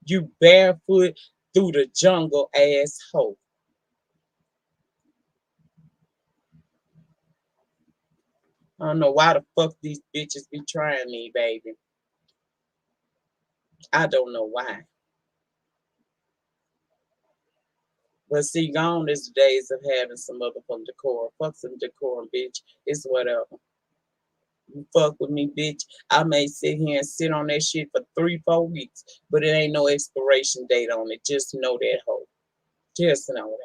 You barefoot through the jungle asshole. I don't know why the fuck these bitches be trying me, baby. I don't know why. But see, gone is the days of having some motherfucking decorum. Fuck some decorum, bitch. It's whatever. You fuck with me, bitch. I may sit here and sit on that shit for 3-4 weeks, but it ain't no expiration date on it. Just know that, hoe. Just know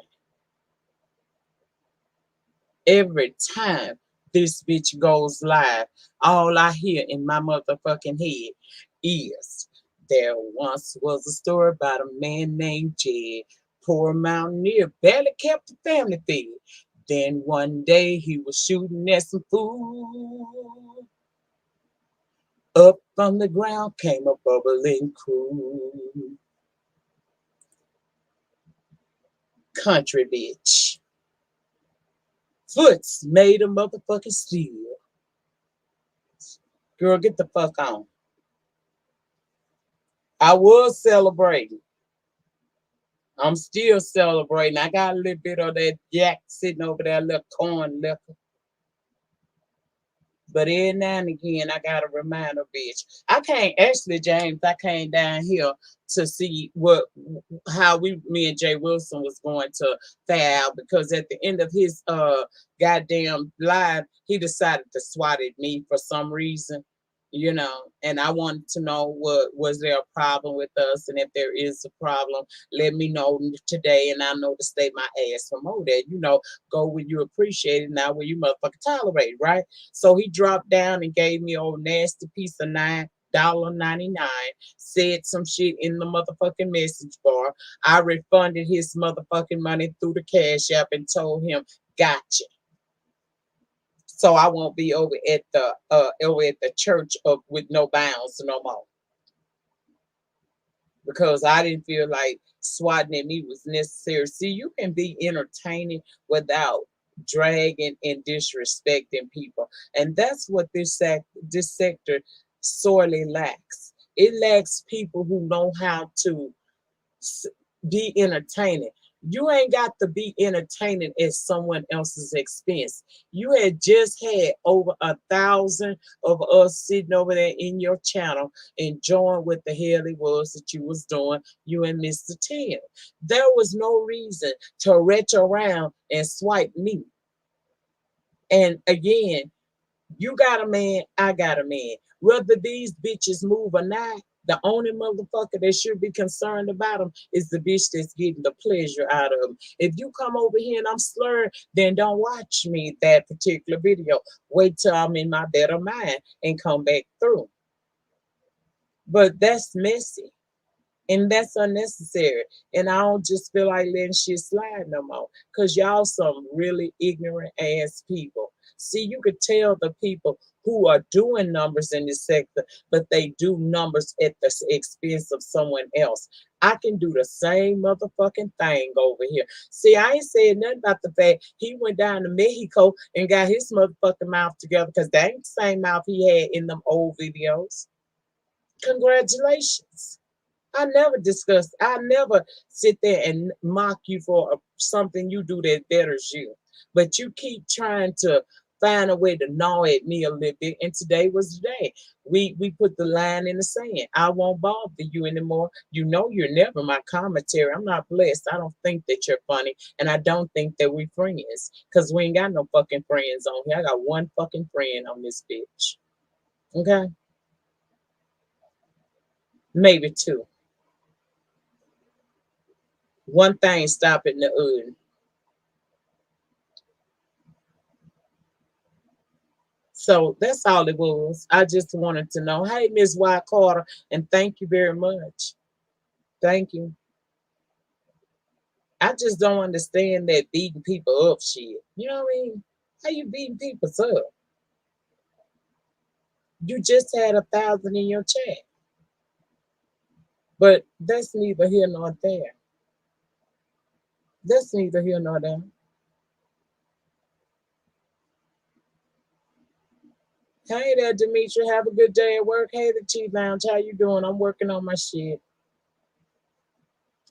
that. Every time this bitch goes live, all I hear in my motherfucking head is there once was a story about a man named Jed. Poor mountaineer barely kept the family fed. Then one day he was shooting at some food. Up from the ground came a bubbling crew. Country bitch. Foots made a motherfucking steel. Girl, get the fuck on. I was celebrating. I'm still celebrating. I got a little bit of that yak sitting over there, a little corn liquor. But every now and again, I got to remind a bitch. I can't, actually, James, I came down here to see how me and Jay Wilson was going to fare out, because at the end of his goddamn live, he decided to swat at me for some reason. And I wanted to know, what was there a problem with us, and if there is a problem, let me know today, and I know to stay my ass from over there. Go where you appreciate it, not where you motherfucking tolerate, right? So he dropped down and gave me old nasty piece of $9.99, said some shit in the motherfucking message bar. I refunded his motherfucking money through the Cash App and told him, gotcha. So I won't be over at the church with no bounds no more, because I didn't feel like swatting at me was necessary. See, you can be entertaining without dragging and disrespecting people, and that's what this sector sorely lacks. It lacks people who know how to be entertaining. You ain't got to be entertaining at someone else's expense. You had just had over 1,000 of us sitting over there in your channel enjoying what the hell it was that you was doing, you and Mr. Tim. There was no reason to retch around and swipe me. And again, you got a man, I got a man. Whether these bitches move or not, the only motherfucker that should be concerned about them is the bitch that's getting the pleasure out of them. If you come over here and I'm slurring, then don't watch me that particular video. Wait till I'm in my better mind and come back through. But that's messy. And that's unnecessary. And I don't just feel like letting shit slide no more. Because y'all some really ignorant ass people. See, you could tell the people who are doing numbers in this sector, but they do numbers at the expense of someone else. I can do the same motherfucking thing over here. See, I ain't saying nothing about the fact he went down to Mexico and got his motherfucking mouth together, because that ain't the same mouth he had in them old videos. Congratulations. I never sit there and mock you for something you do that betters you. But you keep trying to find a way to gnaw at me a little bit. And today was the day. We put the line in the sand. I won't bother you anymore. You know you're never my commentary. I'm not blessed. I don't think that you're funny. And I don't think that we friends. Because we ain't got no fucking friends on here. I got one fucking friend on this bitch. Okay? Maybe two. One thing stopping the other. So that's all it was. I just wanted to know, hey, Miss Y Carter, and thank you very much. Thank you. I just don't understand that beating people up shit. You know what I mean? How you beating people up? You just had 1,000 in your chat. But that's neither here nor there. That's neither here nor there. Hey there, Demetri. Have a good day at work. Hey, the Cheat Lounge. How you doing? I'm working on my shit.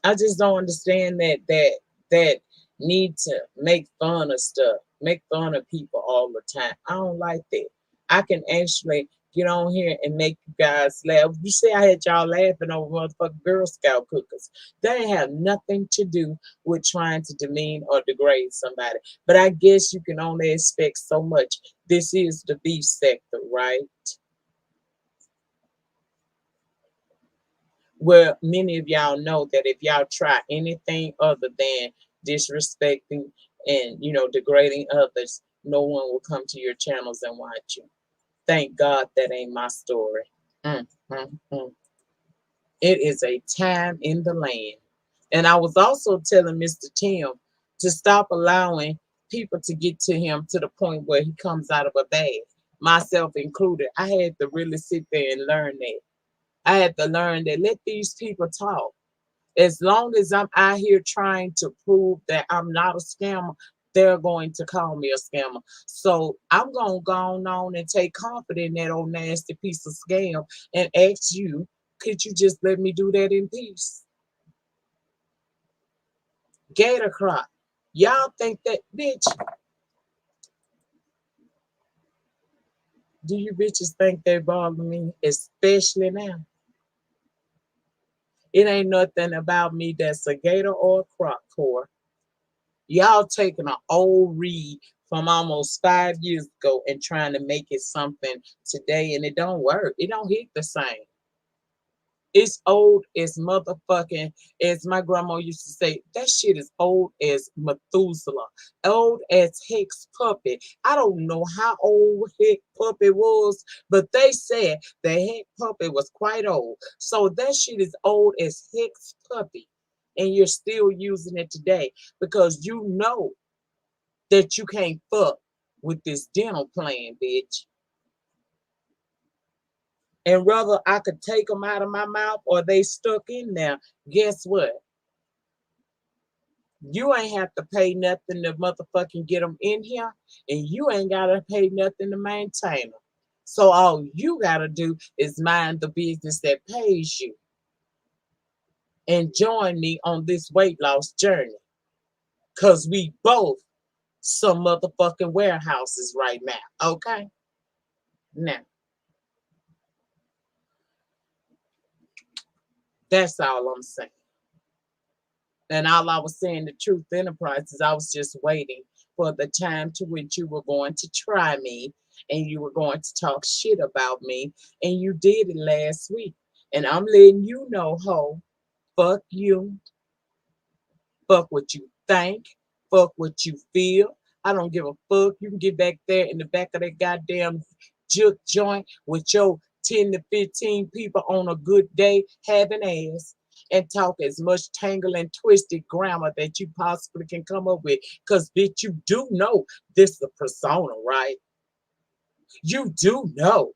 I just don't understand that need to make fun of stuff, make fun of people all the time. I don't like that. I can actually get on here and make you guys laugh. You say I had y'all laughing over motherfucking Girl Scout cookies. They ain't have nothing to do with trying to demean or degrade somebody. But I guess you can only expect so much. This is the beef sector, right? Well, many of y'all know that if y'all try anything other than disrespecting and degrading others, no one will come to your channels and watch you. Thank God that ain't my story. Mm, mm, mm. It is a time in the land. And I was also telling Mr. Tim to stop allowing people to get to him to the point where he comes out of a bag, myself included. I had to really sit there and learn that. I had to learn that let these people talk. As long as I'm out here trying to prove that I'm not a scammer, they're going to call me a scammer. So I'm going to go on and take comfort in that old nasty piece of scam and ask you, could you just let me do that in peace? Gator crop. Y'all think that, bitch, do you bitches think they bother me? Especially now. It ain't nothing about me that's a gator or a croc core. Y'all taking an old read from almost 5 years ago and trying to make it something today, and it don't work. It don't hit the same. It's old as motherfucking, as my grandma used to say, that shit is old as Methuselah, old as Hex Puppet. I don't know how old Hex Puppet was, but they said the Hex Puppet was quite old. So that shit is old as Hex Puppet. And you're still using it today because you know that you can't fuck with this dental plan, bitch. And whether I could take them out of my mouth or they stuck in there, guess what? You ain't have to pay nothing to motherfucking get them in here, and you ain't gotta pay nothing to maintain them. So all you gotta do is mind the business that pays you and join me on this weight loss journey. Cause we both some motherfucking warehouses right now. Okay? Now, that's all I'm saying. And all I was saying, the Truth Enterprises, I was just waiting for the time to which you were going to try me and you were going to talk shit about me. And you did it last week. And I'm letting you know, ho, fuck you. Fuck what you think. Fuck what you feel. I don't give a fuck. You can get back there in the back of that goddamn juke joint with your 10 to 15 people on a good day having ass and talk as much tangle and twisted grammar that you possibly can come up with. Because, bitch, you do know this is a persona, right? You do know.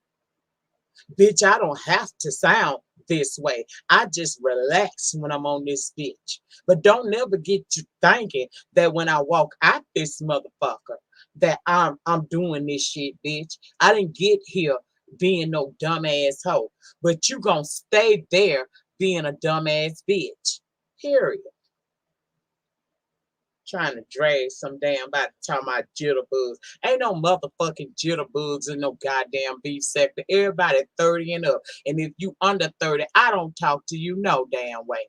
Bitch, I don't have to sound this way. I just relax when I'm on this bitch. But don't never get you thinking that when I walk out this motherfucker, that I'm doing this shit, bitch. I didn't get here being no dumbass hoe. But you gonna stay there being a dumbass bitch. Period. Trying to drag some damn body talking about jitterbugs. Ain't no motherfucking jitterbugs in no goddamn beef sector. Everybody 30 and up. And if you under 30, I don't talk to you no damn way.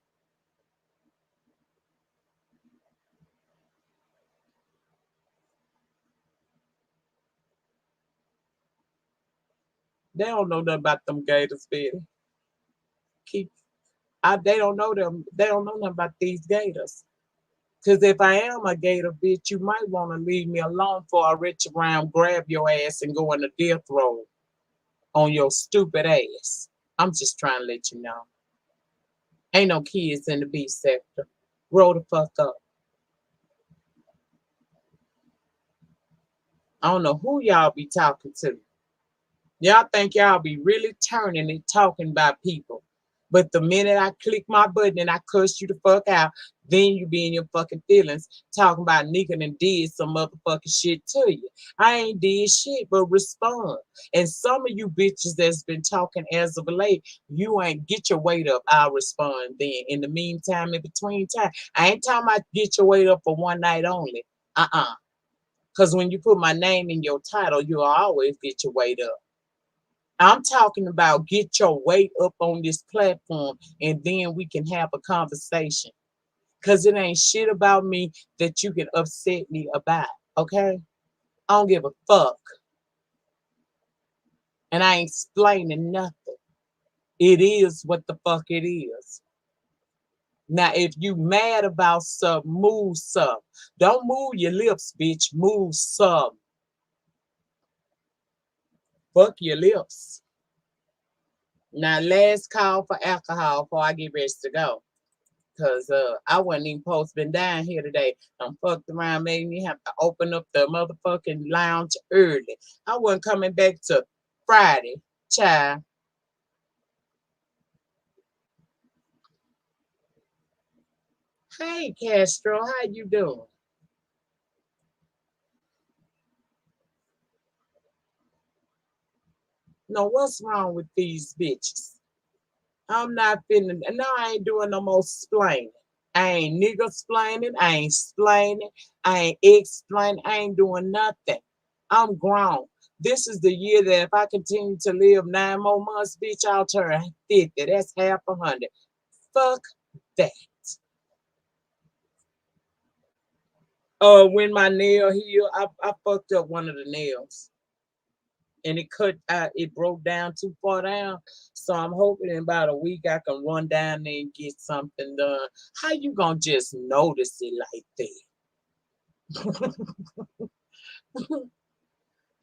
They don't know nothing about them gators, baby. They don't know them. They don't know nothing about these gators. Because if I am a gator bitch, you might want to leave me alone before I reach around, grab your ass, and go in the death row on your stupid ass. I'm just trying to let you know. Ain't no kids in the beef sector. Grow the fuck up. I don't know who y'all be talking to. Y'all think y'all be really turning and talking about people. But the minute I click my button and I cuss you the fuck out, then you be in your fucking feelings talking about nigga and did some motherfucking shit to you. I ain't did shit but respond. And some of you bitches that's been talking as of late, you ain't get your weight up, I'll respond then. In the meantime, in between time, I ain't talking about get your weight up for one night only. Because when you put my name in your title, you'll always get your weight up. I'm talking about get your weight up on this platform and then we can have a conversation. Because it ain't shit about me that you can upset me about, okay? I don't give a fuck. And I ain't explaining nothing. It is what the fuck it is. Now, if you mad about something, move some. Don't move your lips, bitch. Move some. Fuck your lips. Now, last call for alcohol before I get ready to go. Because I wasn't even supposed to been down here today. I'm fucked around, made me have to open up the motherfucking lounge early. I wasn't coming back to Friday, child. Hey, Castro, how you doing? No, what's wrong with these bitches? I'm not finna, no, I ain't doing no more splaining. I ain't nigga splaining, I ain't splaining, I ain't explaining, I ain't doing nothing. I'm grown. This is the year that if I continue to live 9 more months, bitch, I'll turn 50. That's half a hundred. Fuck that. When my nail healed, I fucked up one of the nails. And it cut out, it broke down too far down. So I'm hoping in about a week I can run down there and get something done. How you gonna just notice it like that?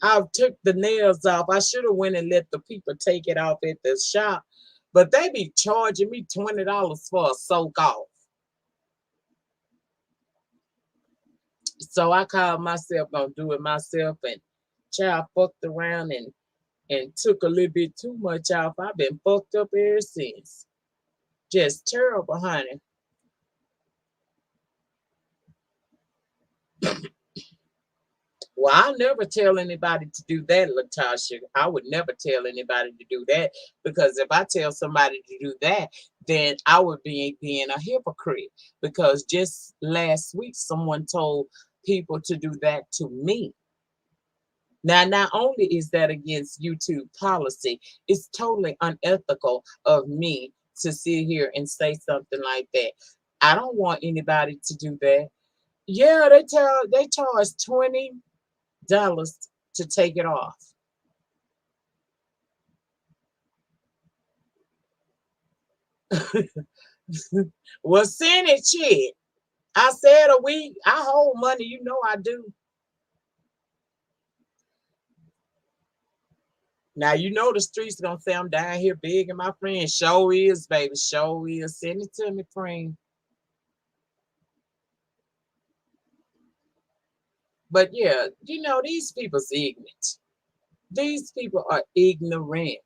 I took the nails off. I should have went and let the people take it off at the shop, but they be charging me $20 for a soak off. So I called myself gonna do it myself, and child fucked around and took a little bit too much off. I've been fucked up ever since. Just terrible, honey. Well, I'll never tell anybody to do that, Latasha. I would never tell anybody to do that because if I tell somebody to do that, then I would be being a hypocrite. Because just last week, someone told people to do that to me. Now, not only is that against YouTube policy, it's totally unethical of me to sit here and say something like that. I don't want anybody to do that. Yeah, they charge $20 to take it off. Well, send it, shit. I said a week. I hold money, you know I do. Now you know the streets gonna say I'm down here big and my friend. Show is, baby. Show is. Send it to me, friend. But yeah, you know, these people's ignorant. These people are ignorant.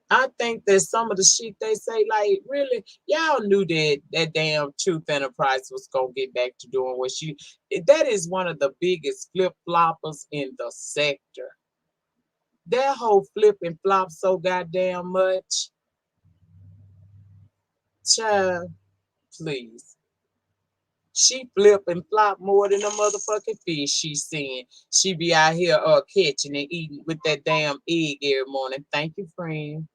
I think that some of the shit they say, like, really, y'all knew that that damn Truth Enterprise was gonna get back to doing what she. That is one of the biggest flip floppers in the sector. That whole flip and flop so goddamn much. Child, please. She flip and flop more than a motherfucking fish she's seeing. She be out here catching and eating with that damn egg every morning. Thank you, friend.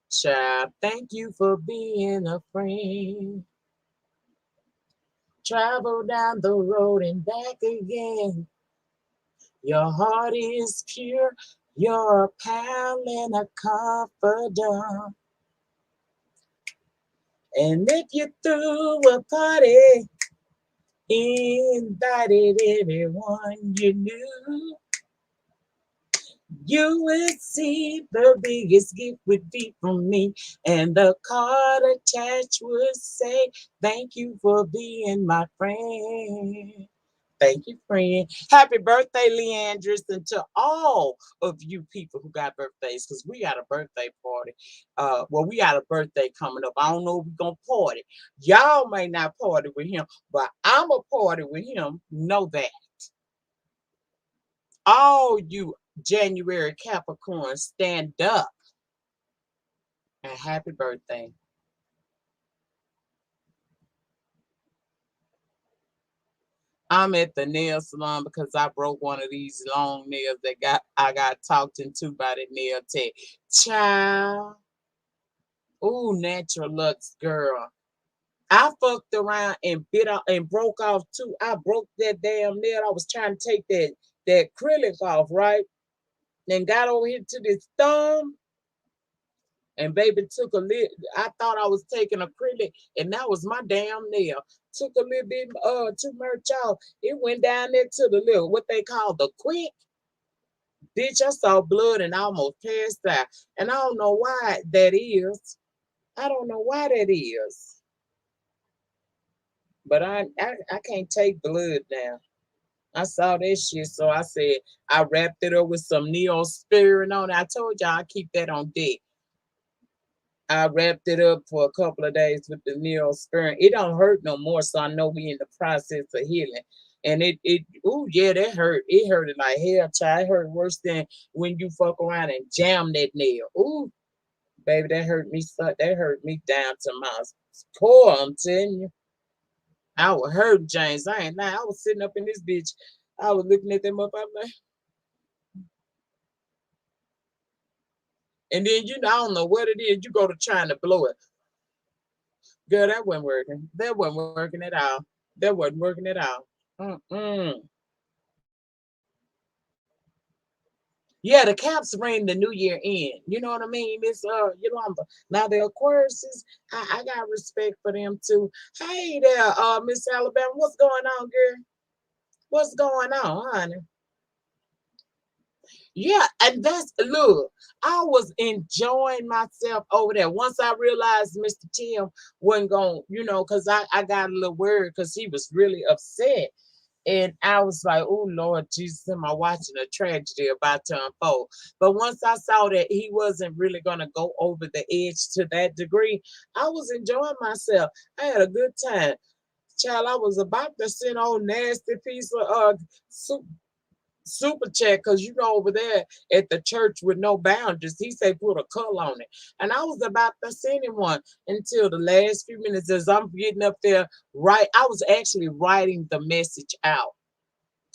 Child, thank you for being a friend. Travel down the road and back again. Your heart is pure. You're a pal and a confidant. And if you threw a party, invited everyone you knew, you would see the biggest gift would be from me. And the card attached would say, thank you for being my friend. Thank you, friend. Happy birthday, Leandris, and to all of you people who got birthdays, because we got a birthday party. Well, we got a birthday coming up. I don't know if we're going to party. Y'all may not party with him, but I'm a party with him. Know that. All you January Capricorn, stand up and happy birthday. I'm at the nail salon because I broke one of these long nails that I got talked into by the nail tech. Child. Ooh, natural looks, girl. I fucked around and bit out and broke off too. I broke that damn nail. I was trying to take that acrylic off, right? Then got over here to this thumb. And baby took a little, I thought I was taking acrylic, and that was my damn nail. Took a little bit too much off. It went down there to the little, what they call the quick. Bitch, I saw blood and I almost passed out. And I don't know why that is. I don't know why that is. But I can't take blood now. I saw that shit, so I said I wrapped it up with some Neosporin on it. I told y'all I keep that on deck. I wrapped it up for a couple of days with the Neosporin. It don't hurt no more, so I know we in the process of healing. And oh yeah, that hurt. It hurted like hell, child. It hurt worse than when you fuck around and jam that nail. Ooh, baby, that hurt me. That hurt me down to my core. I'm telling you, I was hurt, James. I ain't lying. I was sitting up in this bitch. I was looking at them up. I'm like, and then I don't know what it is. You go to trying to blow it. Girl, that wasn't working. That wasn't working at all. That wasn't working at all. Mm-mm. Yeah, the caps bring the new year in. You know what I mean, Miss Yolanda. Now the Aquariuses, I got respect for them too. Hey there, Miss Alabama. What's going on, girl? What's going on, honey? Yeah, and that's look, I was enjoying myself over there. Once I realized Mr. Tim wasn't going, because I got a little worried because he was really upset. And I was like, oh Lord Jesus, am I watching a tragedy about to unfold? But once I saw that he wasn't really gonna go over the edge to that degree, I was enjoying myself. I had a good time. Child, I was about to send old nasty piece of super chat because over there at the church with no boundaries, he said put a cull on it. And I was about to send him one until the last few minutes as I'm getting up there, right. I was actually writing the message out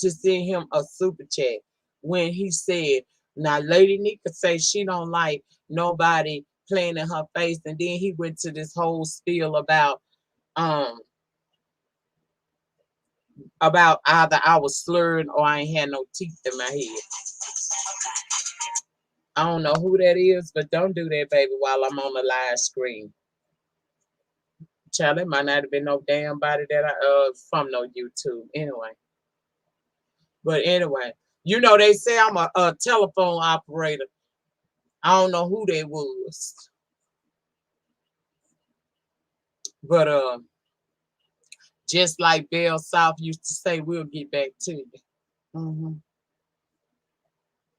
to send him a super chat when he said, now Lady Nika say she don't like nobody playing in her face. And then he went to this whole spiel um about either I was slurring or I ain't had no teeth in my head. I don't know who that is, but don't do that, baby, while I'm on the live screen. Child, it might not have been no damn body that I from no YouTube. Anyway. But anyway, they say I'm a telephone operator. I don't know who they was. But just like Bell South used to say, we'll get back to you. Mm-hmm.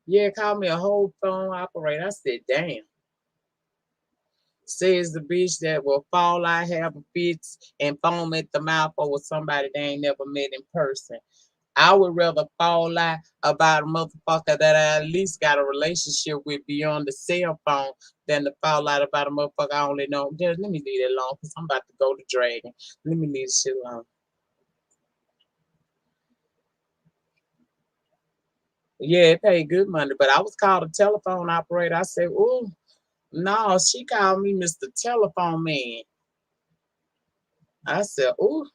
Yeah, call me a whole phone operator. I said, damn. Says the bitch that will fall out, have a fits, and foam at the mouth over somebody they ain't never met in person. I would rather fall out about a motherfucker that I at least got a relationship with beyond the cell phone than to fall out about a motherfucker I only know. Just let me leave it alone because I'm about to go to Dragon. Let me leave this shit alone. Yeah, it paid good money, but I was called a telephone operator. I said, "Ooh, no," she called me Mr. Telephone Man. I said, "Ooh,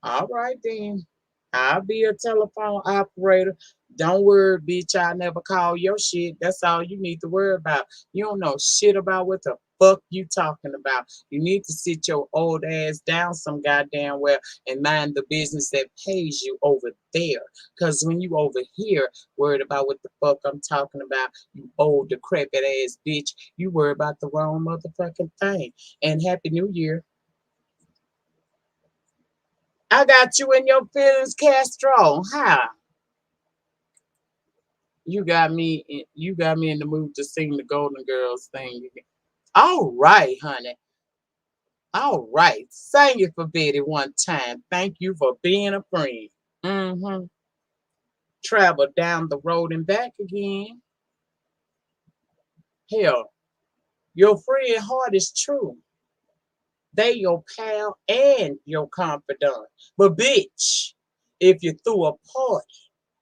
all right then. I'll be a telephone operator. Don't worry, bitch. I never call your shit. That's all you need to worry about. You don't know shit about what the fuck you talking about? You need to sit your old ass down some goddamn well and mind the business that pays you over there. Because when you over here worried about what the fuck I'm talking about, you old decrepit ass bitch, you worry about the wrong motherfucking thing. And Happy New Year. I got you in your feelings, Castro. How? You got me in the mood to sing the Golden Girls thing. All right, honey. All right. Sing it for Betty one time. Thank you for being a friend. Mm-hmm. Travel down the road and back again. Hell, your friend heart is true. They your pal and your confidant. But bitch, if you threw a party,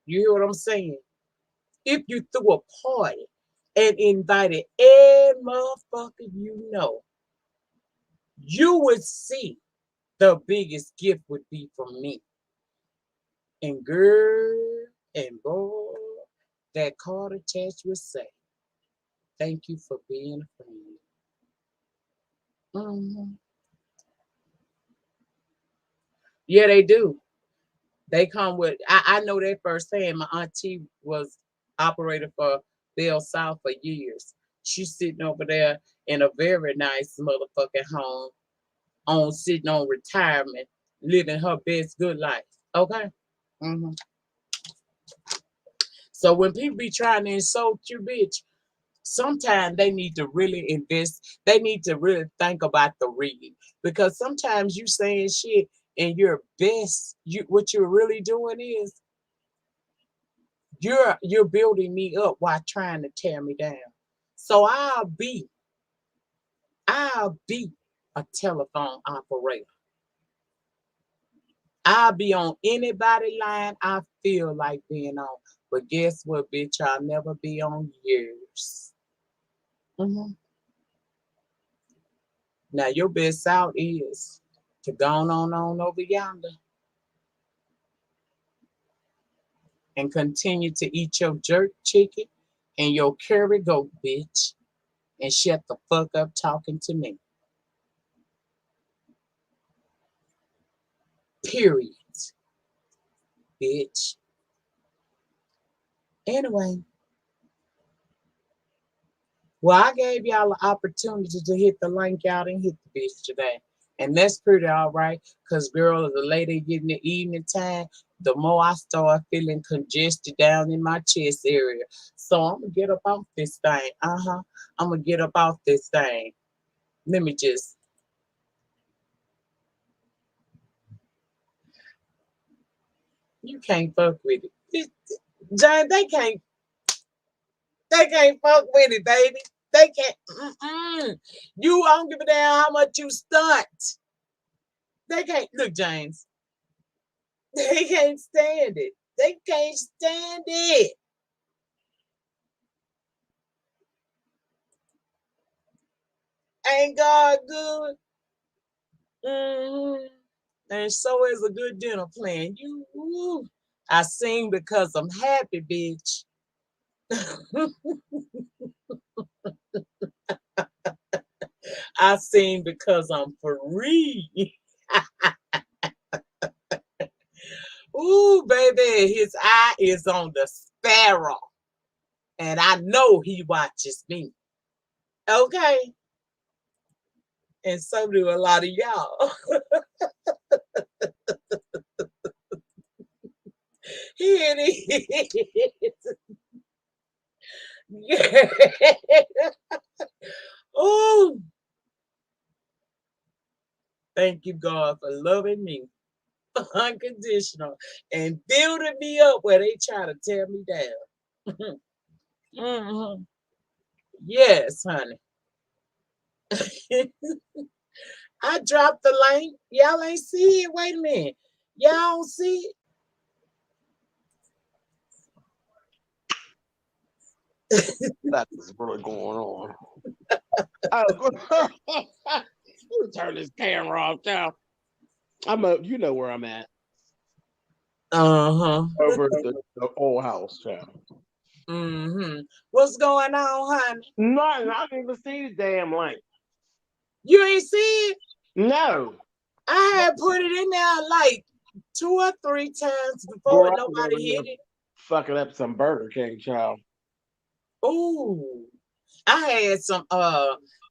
you hear what I'm saying? If you threw a party and invited every motherfucker you know, you would see the biggest gift would be from me. And girl and boy, that card attached would say, thank you for being a friend. Mhm. Yeah, they do. They come with, I know that firsthand. My auntie was operator for Bell South for years. She's sitting over there in a very nice motherfucking home, on sitting on retirement, living her best good life. Okay? Hmm. So when people be trying to insult you, bitch, sometimes they need to really invest. They need to really think about the reading. Because sometimes you saying shit and your best, what you're really doing is you're building me up while trying to tear me down. So I'll be a telephone operator. I'll be on anybody line I feel like being on. But guess what, bitch? I'll never be on yours. Mhm. Now your best out is to go on over yonder and continue to eat your jerk chicken and your curry goat, bitch, and shut the fuck up talking to me. Period, bitch. Anyway, well, I gave y'all an opportunity to hit the link out and hit the bitch today. And that's pretty all right, because girl, the later getting the evening time, the more I start feeling congested down in my chest area. So I'm gonna get up off this thing. I'm gonna get up off this thing. Let me just, you can't fuck with it. John, they can't fuck with it, baby. They can't. You, I don't give a damn how much you stunt. They can't. Look, James. They can't stand it. They can't stand it. Ain't God good? Hmm. And so is a good dinner plan. I sing because I'm happy, bitch. I sing because I'm free. Ooh, baby, his eye is on the sparrow. And I know he watches me. Okay. And so do a lot of y'all. Here it is. Yeah. Oh, thank you, God, for loving me unconditional and building me up where they try to tear me down. Mhm. Yes, honey. I dropped the link. Y'all ain't see it. Wait a minute. Y'all don't see it? That is really going on. Oh, let me turn this camera off now. You know where I'm at. Uh-huh. Over at the old house town. Mm-hmm. What's going on, honey? Nothing. I didn't even see the damn link. You ain't see it? No. I had put it in there like 2 or 3 times before Girl, I was over nobody here hit it. fucking up some Burger King, child. Ooh. I had some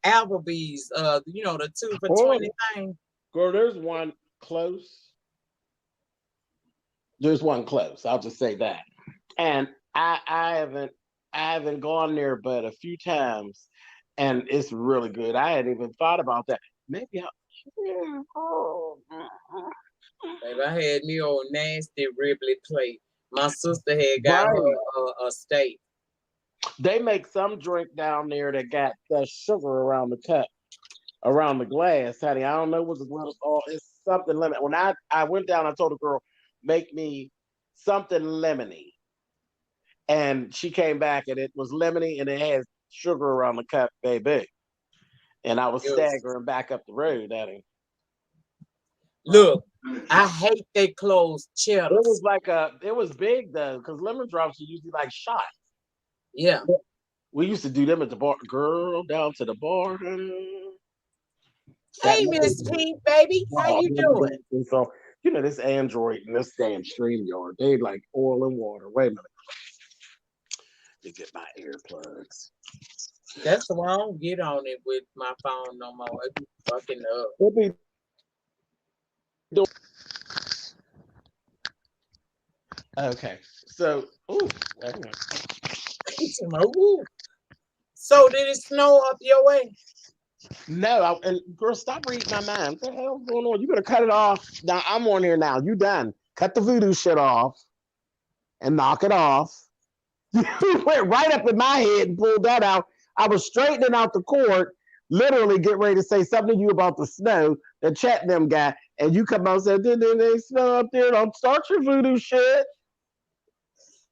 Applebee's, the 2 for 20 Oh, thing. girl, there's one close. There's one close. I'll just say that. And I haven't gone there but a few times, and it's really good. I hadn't even thought about that. Maybe I. Yeah. Oh. Baby, I had me old nasty Ribley plate. My sister had got Right. her a steak. They make some drink down there that got the sugar around the cup, around the glass, honey. I don't know what it's all. It's something lemon. When I went down, I told the girl, make me something lemony, and she came back and it was lemony and it had sugar around the cup, baby. And I was It was, staggering back up the road, honey. look, I hate they closed It was cheddars. like it was big though, because lemon drops are usually like shots. Yeah. We used to do them at the bar, girl, down to the bar. Honey. That Hey, Miss lemon, Pink, baby. How oh, you lemon doing? dancing. So this Android and this damn StreamYard, they like oil and water. Wait a minute, let me get my earplugs. That's why I don't get on it with my phone no more. It be fucking up. We'll be doing okay. So, ooh, wait a minute. Ooh. So did it snow up your way? No, and girl, stop reading my mind. What the hell's going on? You better cut it off. Now I'm on here now. You done? Cut the voodoo shit off and knock it off. You went right up in my head and pulled that out. I was straightening out the cord, literally get ready to say something to you about the snow, the chat them guy, and you come out and said, didn't they snow up there? Don't start your voodoo shit.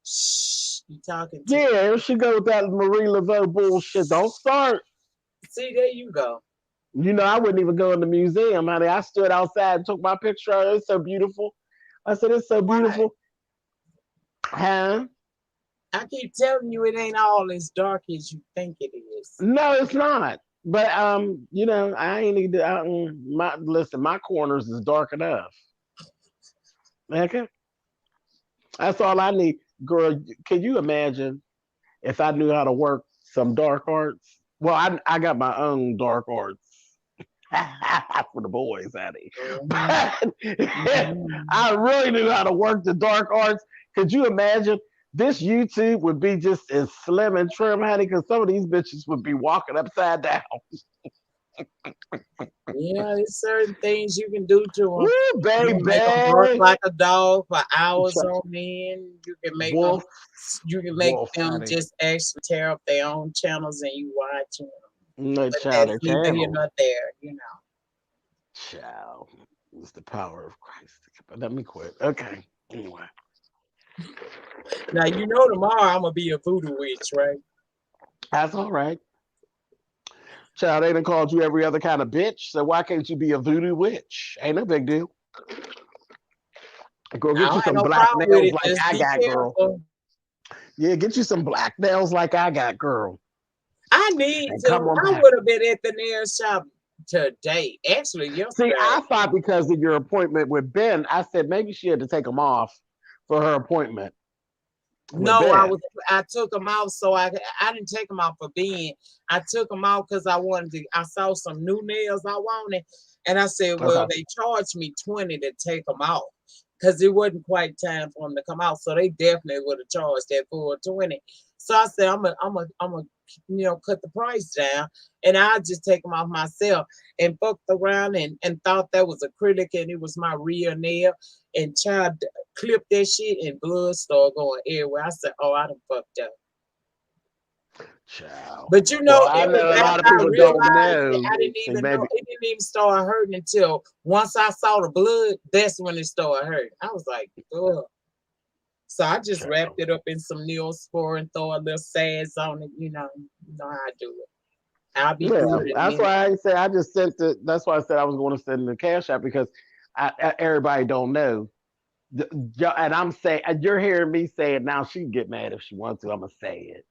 Shh, you talking to Yeah, here she go with that Marie Laveau bullshit. Don't start. See, there you go. I wouldn't even go in the museum, honey. I stood outside and took my picture of it. It's so beautiful. I said, it's so Why? beautiful. Huh? I keep telling you it ain't all as dark as you think it is. No, it's not. But I ain't need to. Listen, my corners is dark enough. Okay, that's all I need, girl. Can you imagine if I knew how to work some dark arts? Well, I got my own dark arts for the boys, honey. Mm-hmm. But Mm-hmm. I really knew how to work the dark arts. Could you imagine? This YouTube would be just as slim and trim, honey, because some of these bitches would be walking upside down. Yeah, there's certain things you can do to them. Woo, You can make them bark baby. like a dog for hours on end. You can make them. Wolf, You can make wolf, them honey. just actually tear up their own channels and you watching them. No But child, that's their neither here channel. nor there. Child. It's the power of Christ. But let me quit. Okay. Anyway. Now you know tomorrow I'm gonna be a voodoo witch, right? That's all right. Child, they done called you every other kind of bitch. So why can't you be a voodoo witch? Ain't no big deal. Go I get you don't have some no black problem with nails it. like Just I be got, girl. careful. Yeah, get you some black nails like I got, girl. I need And to. come on I back. would have been at the nail shop today. Actually, See, yesterday. I thought because of your appointment with Ben, I said maybe she had to take them off for her appointment with No, Ben. I took them out so I didn't take them out for being. I took them out because I wanted to. I saw some new nails I wanted, and I said, well, Okay. they charged me 20 to take them out because it wasn't quite time for them to come out. So they definitely would have charged that full 20. So I said, I'm a cut the price down, and I just take them off myself. And fucked around and thought that was acrylic and it was my real nail. And child clipped that shit and blood started going everywhere. I said, oh, I done fucked up. Child. But Well, I it was know a lot of after I people don't realized it, know. I didn't And even know. baby, It didn't even start hurting until once I saw the blood, that's when it started hurting. I was like, ugh. So I just wrapped child. it up in some Neospore and throw a little sass on it. You know how I do it. I'll be Yeah, good in a that's minute. why I say I just sent it. That's why I said I was going to send the cash app because everybody don't know. And I'm saying, and you're hearing me say it now. She can get mad if she wants to. I'm gonna say it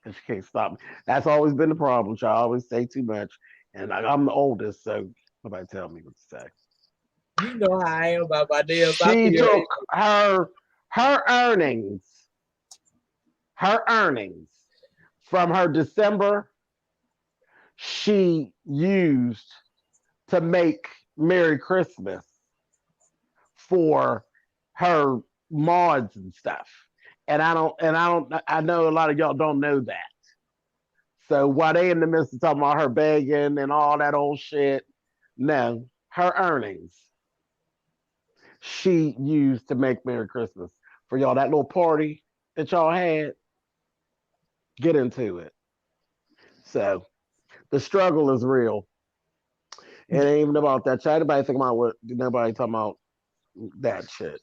because she can't stop me. That's always been the problem. Y'all always say too much, And like, I'm the oldest, so nobody tell me what to say. You know how I am about my nails. I She feel took her her earnings, her earnings from her December, she used to make Merry Christmas for her mods and stuff. I know a lot of y'all don't know that. So while they in the midst of talking about her begging and all that old shit, no, her earnings she used to make Merry Christmas for y'all. That little party that y'all had, get into it. So the struggle is real. It ain't even about that. Child, nobody think about what nobody talking about that shit.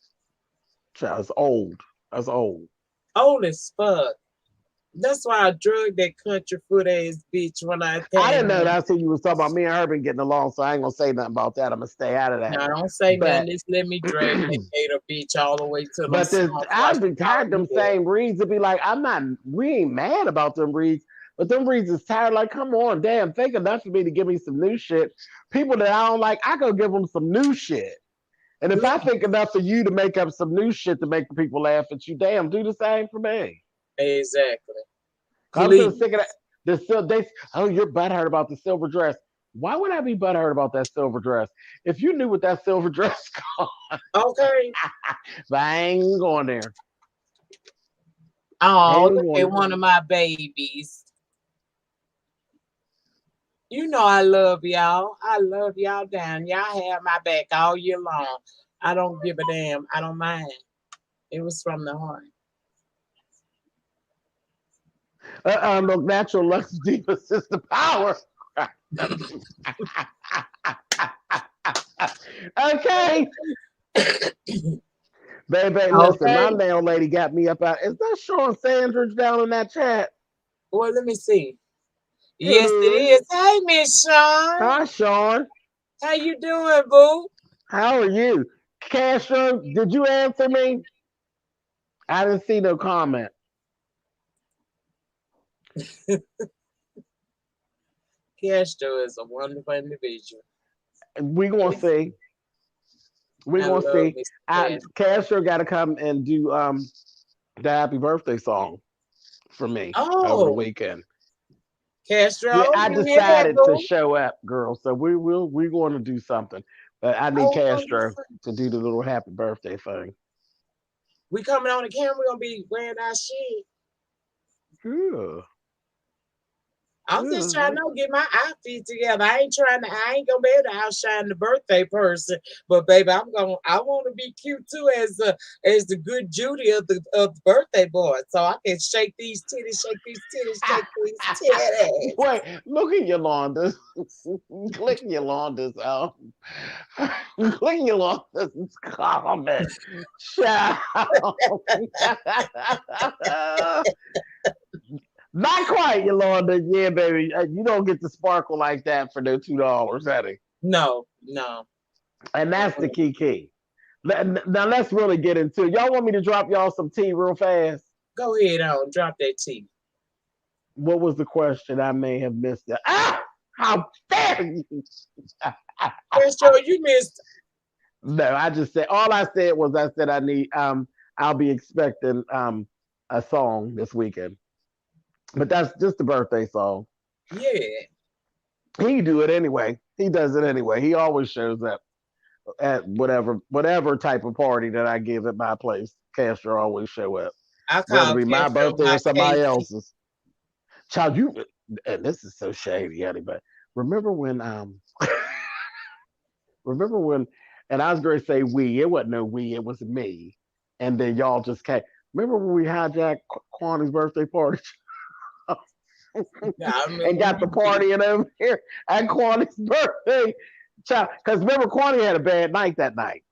Child, it's old. That's old. old as fuck. That's why I drug that country foot ass bitch when I I didn't came know in. that's who you was talking about. Me and her been getting along, so I ain't gonna say nothing about that. I'm gonna stay out of that. Now don't say nothing. But Just let me drag that gator bitch all the way to them but this, swamps like I've been tired of them yeah. same reads to be like, I'm not. We ain't mad about them reads, but them reads is tired. Like, come on, damn, think enough for me to give me some new shit. People that I don't like, I go give them some new shit. And if I think enough for you to make up some new shit to make the people laugh at you, damn, do the same for me. Exactly. I'm so Please. sick of that. Oh, you're butthurt about the silver dress. Why would I be butthurt about that silver dress? If you knew what that silver dress cost, Okay. but I ain't going there. Oh, Ain't look going at there. one of my babies. You know I love y'all. I love y'all down. Y'all have my back all year long. I don't give a damn. I don't mind. It was from the heart. Look, natural lux diva sister power. Okay. Baby, listen, my Okay. nail lady got me up out. Is that Sean Sandridge down in that chat? Well, let me see. It Yes, it is. is. Hey, Miss Sean. Hi, Sean. How you doing, boo? How are you? Castro, did you answer me? I didn't see no comment. Castro is a wonderful individual. We gonna Yes, see. We I gonna love see. Mr. Castro. Castro got to come and do the happy birthday song for me over the Oh, weekend. Yeah, Castro, I you hear that, decided to boo? show up, girl. So we're going to do something. But I need Oh, Castro wonderful. to do the little happy birthday thing. We coming on the camera. We gonna be wearing our shit. Yeah. I'm just trying Yeah. to get my outfit together. I ain't gonna be able to outshine the birthday person. But baby, I wanna be cute too as the good Judy of the birthday boy. So I can shake these titties, shake these titties, shake these titties. Wait, look at Yolanda's. Click Yolanda's click Yolanda's comment. Child. Not quite, Yolanda. Yeah, baby. You don't get the sparkle like that for no $2, Eddie. No, no. And that's the key. Now let's really get into it. Y'all want me to drop y'all some tea real fast? Go ahead on, drop that T. What was the question? I may have missed it. Ah! How dare you! Castro, you missed. No, I just said all I said was I said I need I'll be expecting a song this weekend. But that's just the birthday song. Yeah. He do it anyway. He does it anyway. He always shows up at whatever type of party that I give at my place. Castro always show up, I whether it call be my Castro birthday or my somebody KC. else's. Child, you and this is so shady, Eddie, but remember when remember when and I was going to say we, it wasn't no we, it was me. And then y'all just came. Remember when we hijacked Kwani's birthday party Yeah, I remember and when got the you did. party in over here at Kwani's birthday? Child, because remember Kwani had a bad night that night.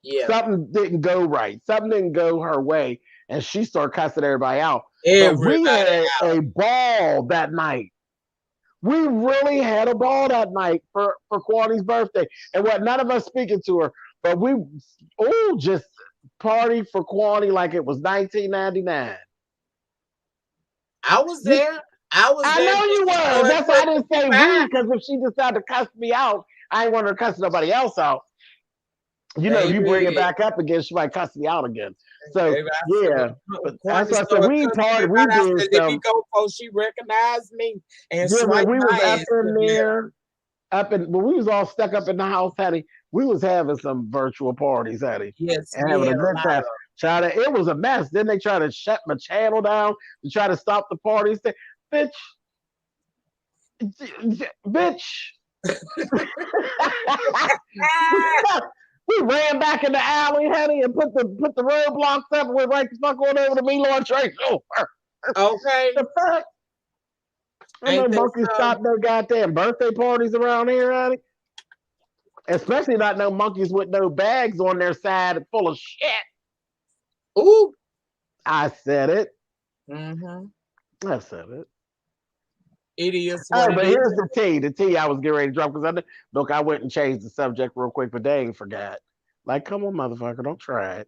Yeah. Something didn't go right. Something didn't go her way, and she started cussing everybody out. But we Everybody had out. a ball that night. We really had a ball that night for Kwani's birthday. And what none of us speaking to her, but we all just party for Kwani like it was 1999. I was You there. I was I that know you bitch was. so That's why I didn't say we, fine, because if she decided to cuss me out, I ain't want her to cuss nobody else out. You know, if you bring it baby. back up again, she might cuss me out again. So Baby, I said, yeah, but that's Courtney why I said started we cussing party, we everybody. I did said, let me some. go before she recognized me and Yeah, when swipe we was my up ass to in the left. there, when we was all stuck up in the house, honey, we was having some virtual parties, honey, Yes, and we having had a a good lot time. of. It was a mess. Then they tried to shut my channel down to try to stop the parties. Bitch, bitch. We ran back in the alley, honey, and put the roadblocks up and went right the fuck on over to me, Lord Trace over. Okay, The fuck? I know ain't that monkeys so? stop no goddamn birthday parties around here, honey. Especially not no monkeys with no bags on their side full of shit. Ooh. I said it. Mm-hmm. I said it. It is what Oh, it but is. here's the tea. The tea I was getting ready to drop because look, I went and changed the subject real quick, but they ain't forgot. Like, come on, motherfucker, don't try it.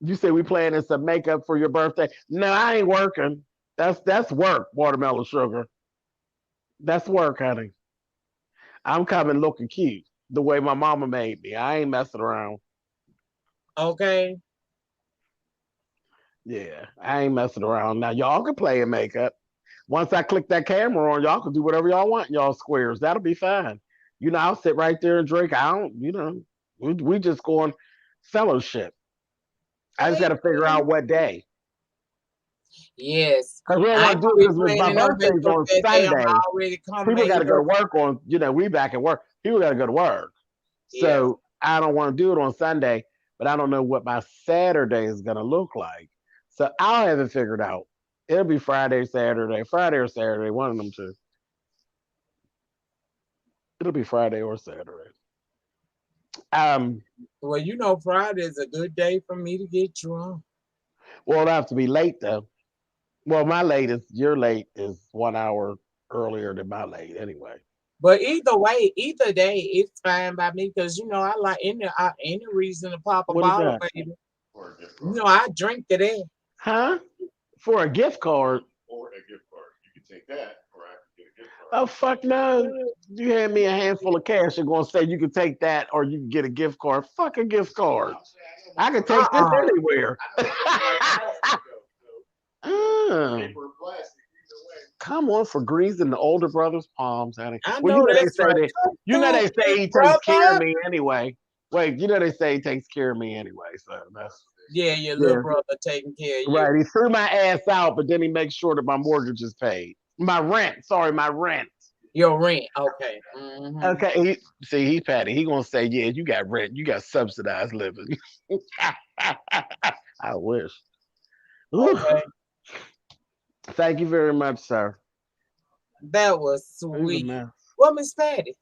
You say we planning some makeup for your birthday? No, I ain't working. That's work, watermelon sugar. That's work, honey. I'm coming looking cute the way my mama made me. I ain't messing around. Okay. Yeah, I ain't messing around. Now y'all can play in makeup. Once I click that camera on, y'all can do whatever y'all want, y'all squares. That'll be fine. I'll sit right there and drink. I don't, we just going fellowship. I just got Hey, to figure out what day. yes. Because we don't I want ain't to do gonna it be because my planning no birthday's makeup on that day. I'm Sunday. already come People got to made go to up. work on, we back at work. People got to go to work. Yeah. So I don't want to do it on Sunday, but I don't know what my Saturday is going to look like. So I'll have it figured out. It'll be Friday or Saturday, one of them two. It'll be Friday or Saturday. Um, Well, Friday is a good day for me to get drunk. well, it'll have to be late though. Well, your late is 1 hour earlier than my late anyway. But either way, either day, it's fine by me because I like any reason to pop a What is bottle, that? baby. I drink to that. Huh? For a gift card? Or a gift card. You can take that, or I can get a gift card. Oh, fuck no. You hand me a handful of cash, you're going to say you can take that or you can get a gift card. Fuck a gift card. I can take this Uh-uh. anywhere. Mm. Come on for greasing the older brother's palms, honey. I Well, know they that's say right. that. Come You know through, they say big he takes care of brother. me anyway. Wait, they say he takes care of me anyway. So that's Yeah, your little yeah. brother taking care of Right. you. He threw my ass out, but then he makes sure that my mortgage is paid. My rent. Sorry, my rent. Your rent. Okay. Mm-hmm. Okay. He's Patty. He gonna say, yeah, you got rent. You got subsidized living. I wish. Ooh. Okay. Thank you very much, sir. That was Who's a sweet. mess? Well, Miss Patty.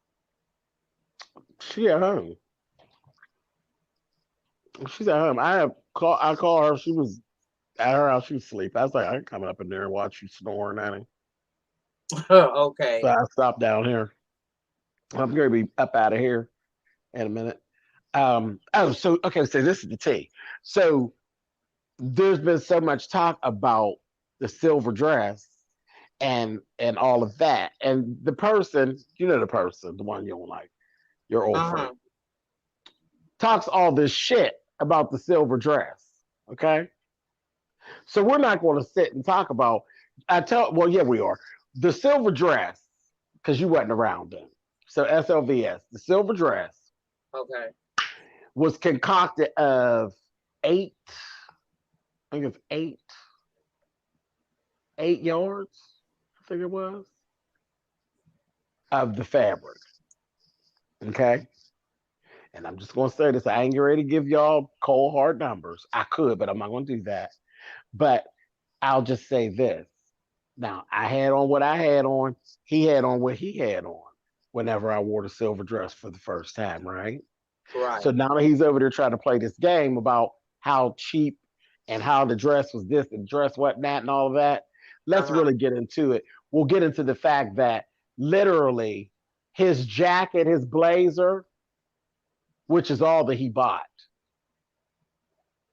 She at home. She's at home. I call her. She was at her house. She was asleep. I was like, I can come up in there and watch you snoring, Annie. So Okay. I stopped down here. I'm gonna be up out of here in a minute. So okay, so this is the tea. So there's been so much talk about the silver dress and all of that. And the person, the person, the one you don't like, your old friend, Uh-huh. talks all this shit about the silver dress. Okay. So we're not going to sit and talk about well, yeah, we are. The silver dress, because you wasn't around then. So SLVS, the silver dress Okay. was concocted of eight, I think it's eight yards, I think it was, of the fabric. Okay. And I'm just gonna say this. I ain't ready to give y'all cold hard numbers. I could, but I'm not gonna do that. But I'll just say this. Now, I had on what I had on. He had on what he had on whenever I wore the silver dress for the first time, right? So Right. now that he's over there trying to play this game about how cheap and how the dress was this and dress whatnot and all of that, let's Uh-huh. really get into it. We'll get into the fact that literally his jacket, his blazer, which is all that he bought,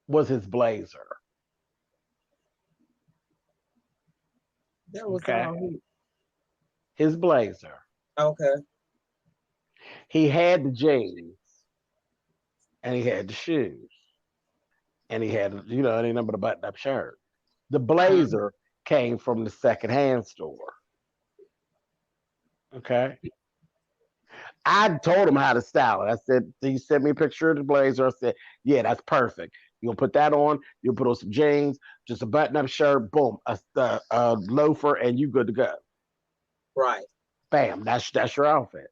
was his blazer. That was Okay. all he. His blazer. Okay. He had the jeans and he had the shoes and he had, it ain't nothing but a button up shirt. The Mm, blazer came from the secondhand store. Okay. I told him how to style it. I said, he sent me a picture of the blazer. I said, yeah, that's perfect. You'll put that on. You'll put on some jeans, just a button-up shirt, boom, a loafer, and you good to go. right. Bam, that's your outfit.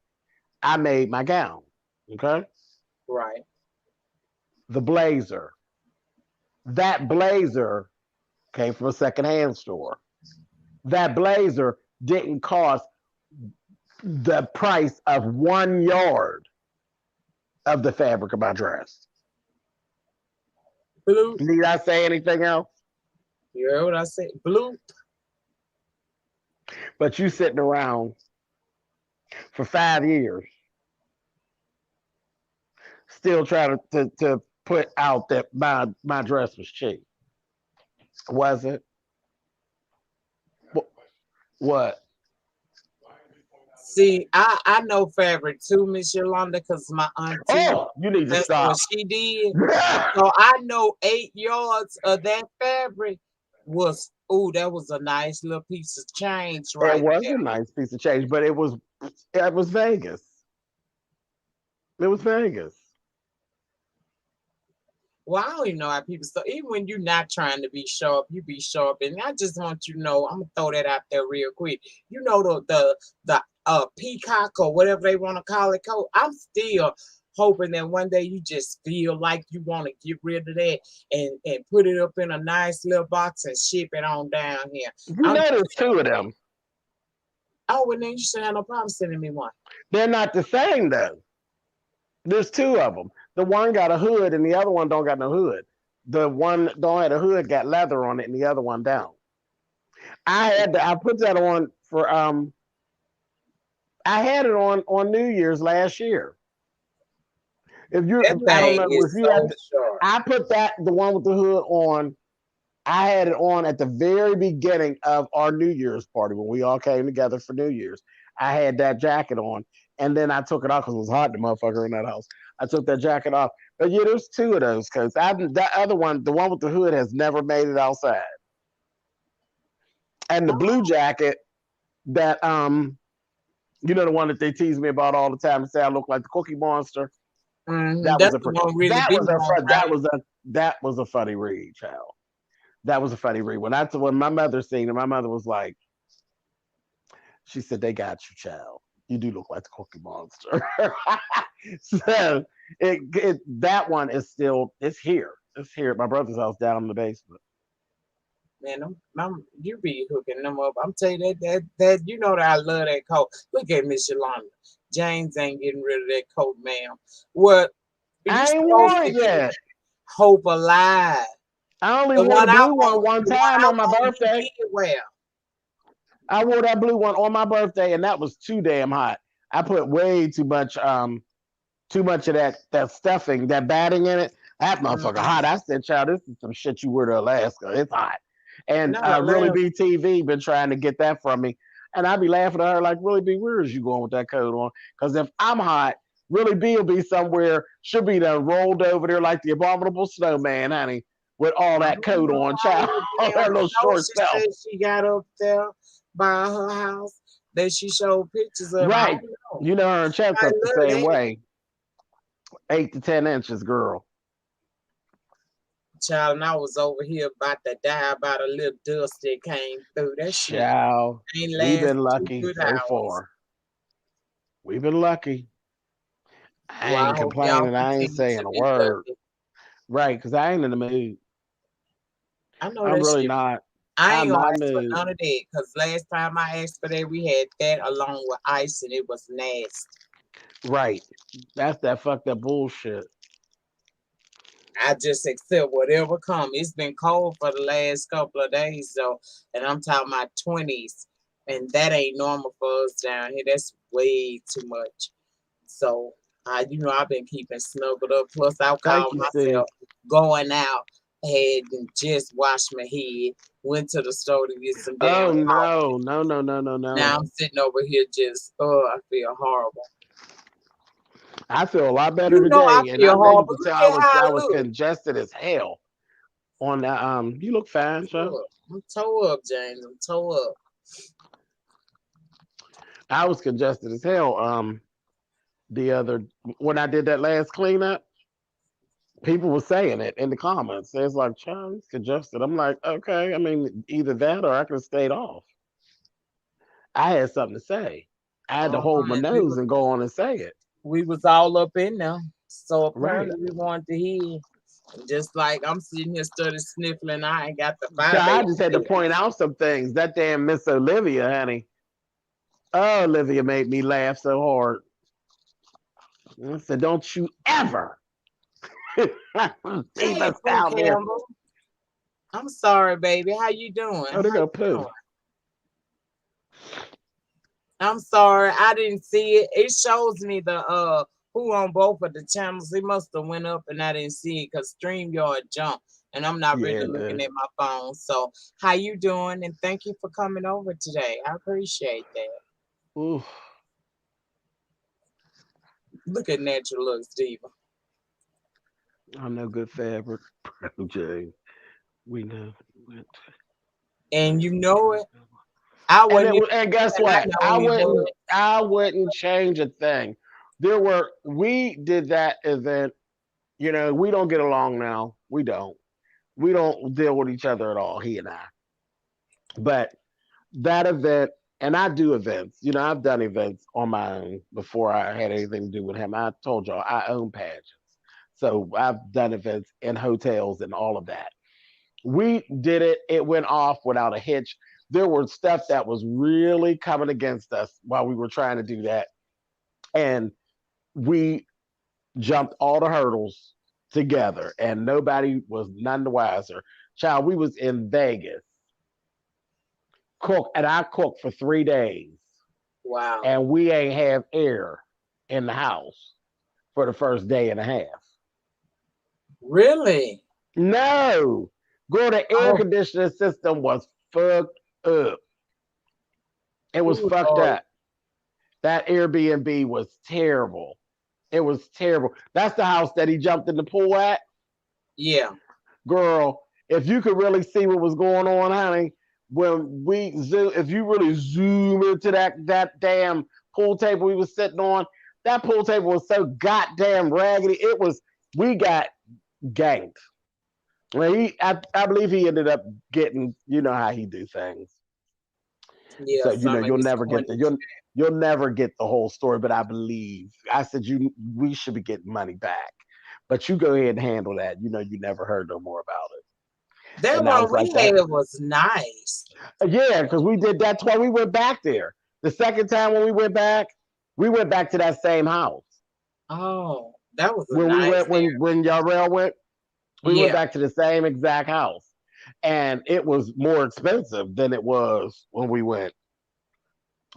I made my gown. Okay, Right. the blazer. That blazer came from a secondhand store. That blazer didn't cost the price of 1 yard of the fabric of my dress. Blue. Need I say anything else? You heard what I said? Blue. But you sitting around for 5 years, still trying to put out that my dress was cheap. Was it? What? See, I know fabric too, Miss Yolanda, because my auntie, Oh, you need to that's what stop. she did. It So I know 8 yards of that fabric was, oh, that was a nice little piece of change right was there. a nice piece of change, but it was Vegas. It was Vegas. Well, I don't even know how people so even when you're not trying to be sharp, you be sharp. And I just want you to know, I'm gonna throw that out there real quick. You know the peacock or whatever they want to call it coat. I'm still hoping that one day you just feel like you want to get rid of that and put it up in a nice little box and ship it on down here. You I'm know just there's two of them. oh, well then you should have no problem sending me one. They're not the same though. There's two of them. The one got a hood and the other one don't got no hood. The one that don't have a hood got leather on it and the other one don't. I put that on for I had it on New Year's last year. That I don't thing know if is you so had sharp. I put the one with the hood on. I had it on at the very beginning of our New Year's party when we all came together for New Year's. I had that jacket on, and then I took it off because it was hot, the motherfucker in that house. I took that jacket off. But yeah, there's two of those coats. That other one, the one with the hood, has never made it outside. And the blue jacket that the one that they tease me about all the time and say I look like the Cookie Monster. That was That's a the one really that be was a on, right? that was a funny read, child. That was a funny read. When my mother seen it, my mother was like, she said, "They got you, child. You do look like the Cookie Monster." So that one is still it's here. It's here at my brother's house down in the basement. Man, you be hooking them up. I'm telling you that you know that I love that coat. Look at Miss Yolanda. James ain't getting rid of that coat, ma'am. What you I ain't supposed worn to it keep yet. hope alive. I only The wore the one I blue one want, one the one time I on my want, you birthday. did well. I wore that blue one on my birthday, and that was too damn hot. I put way too much of that stuffing, that batting in it. That motherfucker Mm-hmm. hot. I said, child, this is some shit you wear to Alaska. It's hot. And Not a Really laugh. B TV been trying to get that from me. And I be laughing at her like, Really B, where is you going with that coat on? Because if I'm hot, Really B will be somewhere. She'll be done rolled over there like the abominable snowman, honey, with all I that don't coat know on, all child, that on damn her little snow short she self. said she got up there by her house that she showed pictures of. I Right. don't know. You know, her chest I up the love same that. way. 8 to 10 inches, girl. Child, and I was over here about to die about a little dust that came through. That shit Child, ain't we've last been two lucky good so hours. far. We've been lucky. I Well, I ain't hope y'all complaining. I ain't continue saying to a be word. lucky. Right, because I ain't in the mood. I know I'm that really shit. not. I ain't I'm gonna not in ask the for mood. none of that because last time I asked for that, we had that along with ice and it was nasty. Right. That's that fucked up bullshit. I just accept whatever come. It's been cold for the last couple of days though, and I'm talking about 20s, and that ain't normal for us down here. That's way too much. So, I've been keeping snuggled up. Plus, I Thank call you, Steve. myself going out Had just washed my head, went to the store to get some damn Oh coffee. no. Now I'm sitting over here just, oh, I feel horrible. I feel a lot better You know I today, and I feel know you horrible. can tell Look at how I I was look. congested as hell on that. You look fine, Joe. I'm toe up, James. I'm toe up. I was congested as hell. The other when I did that last cleanup, people were saying it in the comments. It's like, "Child, he's congested." I'm like, okay. I mean, either that or I could have stayed off. I had something to say. I had to hold my And nose and go on and say it. we was all up in there. So Right. apparently we wanted to hear. Just like I'm sitting here study sniffling, I ain't got the So fire I baby. just had to point out some things. That damn Miss Olivia, honey. Oh, Olivia made me laugh so hard. I said, "Don't you ever leave Hey, us Pooh down there." Campbell. I'm sorry, baby. How you doing? Oh, they How go you poo. doing? I'm sorry, I didn't see it. It shows me the who on both of the channels. It must have went up and I didn't see it because StreamYard jumped and I'm not Yeah, really looking man. at my phone. So how you doing? And thank you for coming over today. I appreciate that. Ooh, Look at natural looks, Diva. I'm no good fabric. Jay, we know. And you know it. I And wasn't even and guess and I what? know it was. I wouldn't change a thing. We did that event. You know, we don't get along now. We don't. We don't deal with each other at all. He and I. But that event, and I do events. You know, I've done events on my own before I had anything to do with him. I told y'all I own pageants. So I've done events in hotels and all of that. We did it. It went off without a hitch. There was stuff that was really coming against us while we were trying to do that. And we jumped all the hurdles together and nobody was none the wiser. Child, we was in Vegas. And I cooked for 3 days. Wow. And we ain't have air in the house for the first day and a half. Really? No. Girl, the air Oh, conditioning system was fucked up. It was good fucked Lord. up. That Airbnb was terrible. It was terrible. That's the house that he jumped in the pool at. Yeah. Girl, if you could really see what was going on, honey, if you really zoom into that damn pool table we was sitting on, that pool table was so goddamn raggedy. We got ganked. Well, I believe he ended up getting, you know how he do things. Yeah, So you know some of you'll his never get coinage. you'll never get the whole story, but I believe I said we should be getting money back, but you go ahead and handle that. You know you never heard no more about it, That and I one was like we that. had was nice. Yeah, because we did. That's why we went back there. The second time when we went back to that same house. Oh, that was a When we nice went there. when Yarrell went, we went Yeah. back to the same exact house, and it was more expensive than it was when we went.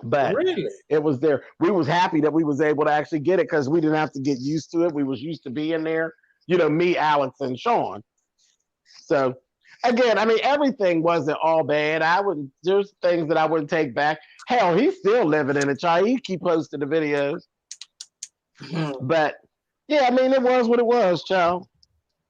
But Really? it was there. We was happy that we was able to actually get it because we didn't have to get used to it. We was used to being there. You know, me, Alex, and Sean. So again, I mean, everything wasn't all bad. There's things that I wouldn't take back. Hell, he's still living in it, child. He keep posting the videos. But yeah, I mean, it was what it was, child.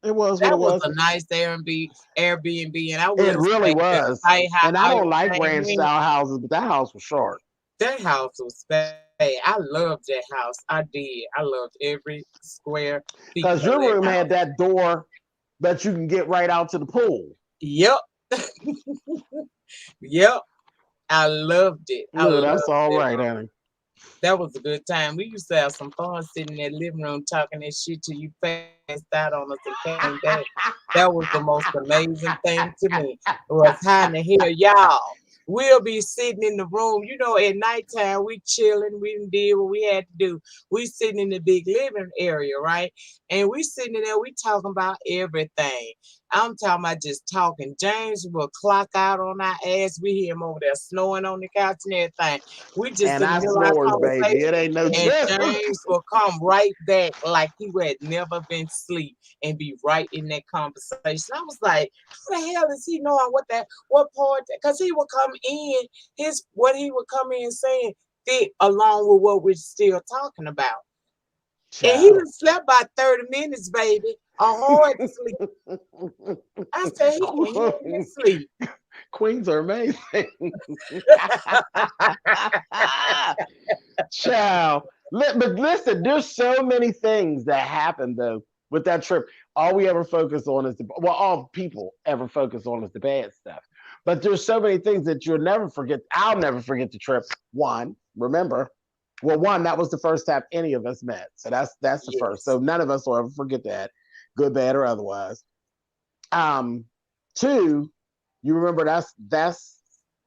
It was what it That was was. a nice Airbnb, and I It will really say that was. I how And I it don't like came ranch in. style houses, but that house was short. That house was special. I loved that house. I did. I loved every square feet Because of your that room had house. that door that you can get right out to the pool. Yep. Yep. I loved it. I No, loved that's all that right, room. honey. That was a good time. We used to have some fun sitting in that living room talking that shit till you passed out on us and came back. That was the most amazing thing to me. It was how in the hell y'all. We'll be sitting in the room, you know, at nighttime, we chilling, we did what we had to do. We sitting in the big living area, right? And we sitting in there, we talking about everything. I'm talking about just talking. James will clock out on our ass. We hear him over there snoring on the couch and everything. We just And in the I middle of our snores, baby. conversation, It ain't no and different. James will come right back like he had never been asleep and be right in that conversation. I was like, how the hell is he knowing what part? Because he would come in, what he would come in saying fit along with what we're still talking about. And he Child. done slept by 30 minutes, baby. A hard sleep. I said he can hear me sleep. Queens are amazing. Child. But listen, there's so many things that happen though with that trip. All we ever focus on is all people ever focus on is the bad stuff. But there's so many things that you'll never forget. I'll never forget the trip. One, remember, that was the first time any of us met. So that's the first. Yes. So none of us will ever forget that, good, bad, or otherwise. Two, you remember that's